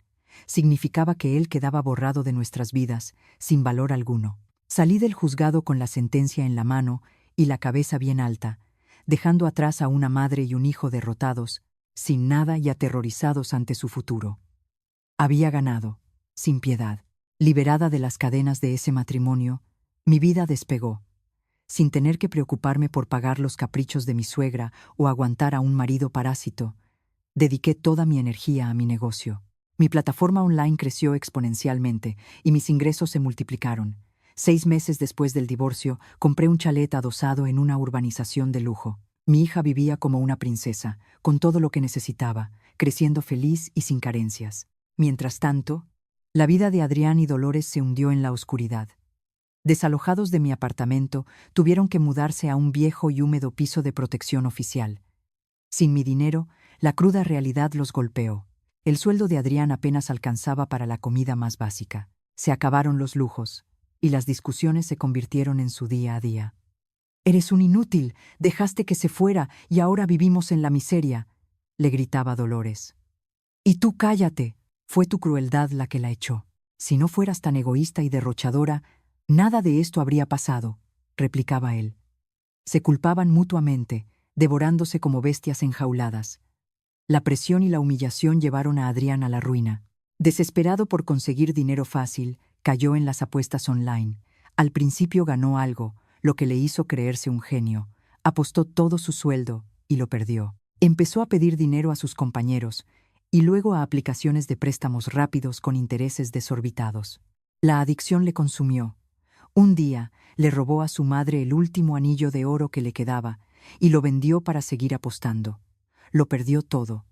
Significaba que él quedaba borrado de nuestras vidas, sin valor alguno. Salí del juzgado con la sentencia en la mano y la cabeza bien alta, dejando atrás a una madre y un hijo derrotados, sin nada y aterrorizados ante su futuro. Había ganado, sin piedad. Liberada de las cadenas de ese matrimonio, mi vida despegó. Sin tener que preocuparme por pagar los caprichos de mi suegra o aguantar a un marido parásito, dediqué toda mi energía a mi negocio. Mi plataforma online creció exponencialmente y mis ingresos se multiplicaron. 6 meses después del divorcio, compré un chalet adosado en una urbanización de lujo. Mi hija vivía como una princesa, con todo lo que necesitaba, creciendo feliz y sin carencias. Mientras tanto, la vida de Adrián y Dolores se hundió en la oscuridad. Desalojados de mi apartamento, tuvieron que mudarse a un viejo y húmedo piso de protección oficial. Sin mi dinero, la cruda realidad los golpeó. El sueldo de Adrián apenas alcanzaba para la comida más básica. Se acabaron los lujos, y las discusiones se convirtieron en su día a día. «Eres un inútil, dejaste que se fuera y ahora vivimos en la miseria», le gritaba Dolores. «Y tú cállate, fue tu crueldad la que la echó. Si no fueras tan egoísta y derrochadora, nada de esto habría pasado», replicaba él. Se culpaban mutuamente, devorándose como bestias enjauladas. La presión y la humillación llevaron a Adrián a la ruina. Desesperado por conseguir dinero fácil, cayó en las apuestas online. Al principio ganó algo, lo que le hizo creerse un genio. Apostó todo su sueldo y lo perdió. Empezó a pedir dinero a sus compañeros y luego a aplicaciones de préstamos rápidos con intereses desorbitados. La adicción le consumió. Un día le robó a su madre el último anillo de oro que le quedaba y lo vendió para seguir apostando. Lo perdió todo.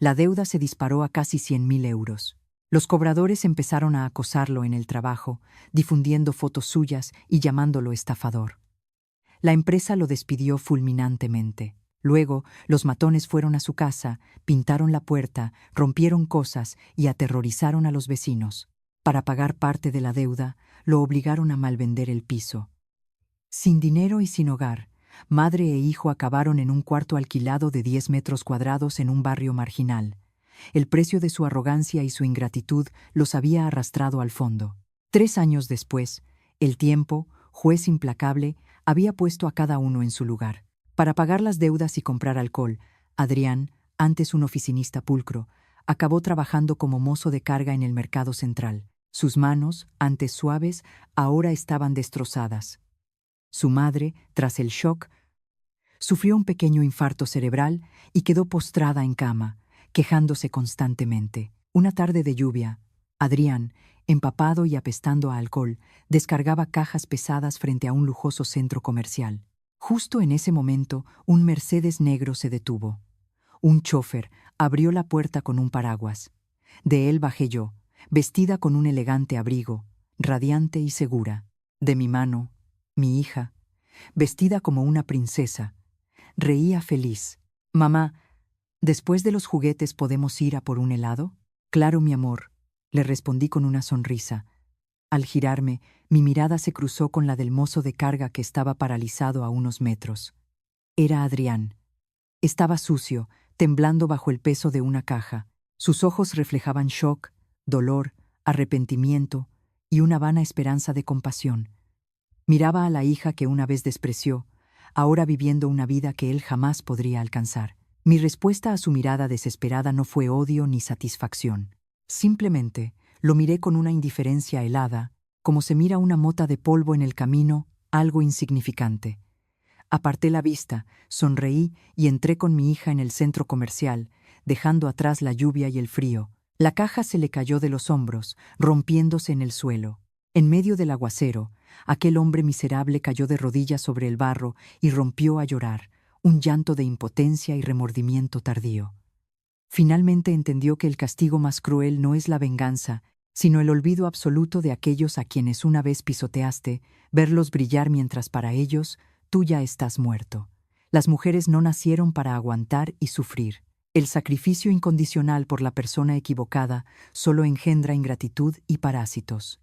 La deuda se disparó a casi 100.000 euros. Los cobradores empezaron a acosarlo en el trabajo, difundiendo fotos suyas y llamándolo estafador. La empresa lo despidió fulminantemente. Luego, los matones fueron a su casa, pintaron la puerta, rompieron cosas y aterrorizaron a los vecinos. Para pagar parte de la deuda, lo obligaron a malvender el piso. Sin dinero y sin hogar, madre e hijo acabaron en un cuarto alquilado de 10 metros cuadrados en un barrio marginal. El precio de su arrogancia y su ingratitud los había arrastrado al fondo. 3 años después, el tiempo, juez implacable, había puesto a cada uno en su lugar. Para pagar las deudas y comprar alcohol, Adrián, antes un oficinista pulcro, acabó trabajando como mozo de carga en el mercado central. Sus manos, antes suaves, ahora estaban destrozadas. Su madre, tras el shock, sufrió un pequeño infarto cerebral y quedó postrada en cama, quejándose constantemente. Una tarde de lluvia, Adrián, empapado y apestando a alcohol, descargaba cajas pesadas frente a un lujoso centro comercial. Justo en ese momento, un Mercedes negro se detuvo. Un chófer abrió la puerta con un paraguas. De él bajé yo, vestida con un elegante abrigo, radiante y segura. De mi mano, mi hija, vestida como una princesa, reía feliz. «Mamá, ¿después de los juguetes podemos ir a por un helado?» «Claro, mi amor», le respondí con una sonrisa. Al girarme, mi mirada se cruzó con la del mozo de carga que estaba paralizado a unos metros. Era Adrián. Estaba sucio, temblando bajo el peso de una caja. Sus ojos reflejaban shock, dolor, arrepentimiento y una vana esperanza de compasión. Miraba a la hija que una vez despreció, ahora viviendo una vida que él jamás podría alcanzar. Mi respuesta a su mirada desesperada no fue odio ni satisfacción. Simplemente lo miré con una indiferencia helada, como se mira una mota de polvo en el camino, algo insignificante. Aparté la vista, sonreí y entré con mi hija en el centro comercial, dejando atrás la lluvia y el frío. La caja se le cayó de los hombros, rompiéndose en el suelo. En medio del aguacero, aquel hombre miserable cayó de rodillas sobre el barro y rompió a llorar, un llanto de impotencia y remordimiento tardío. Finalmente entendió que el castigo más cruel no es la venganza, sino el olvido absoluto de aquellos a quienes una vez pisoteaste, verlos brillar mientras para ellos tú ya estás muerto. Las mujeres no nacieron para aguantar y sufrir. El sacrificio incondicional por la persona equivocada solo engendra ingratitud y parásitos.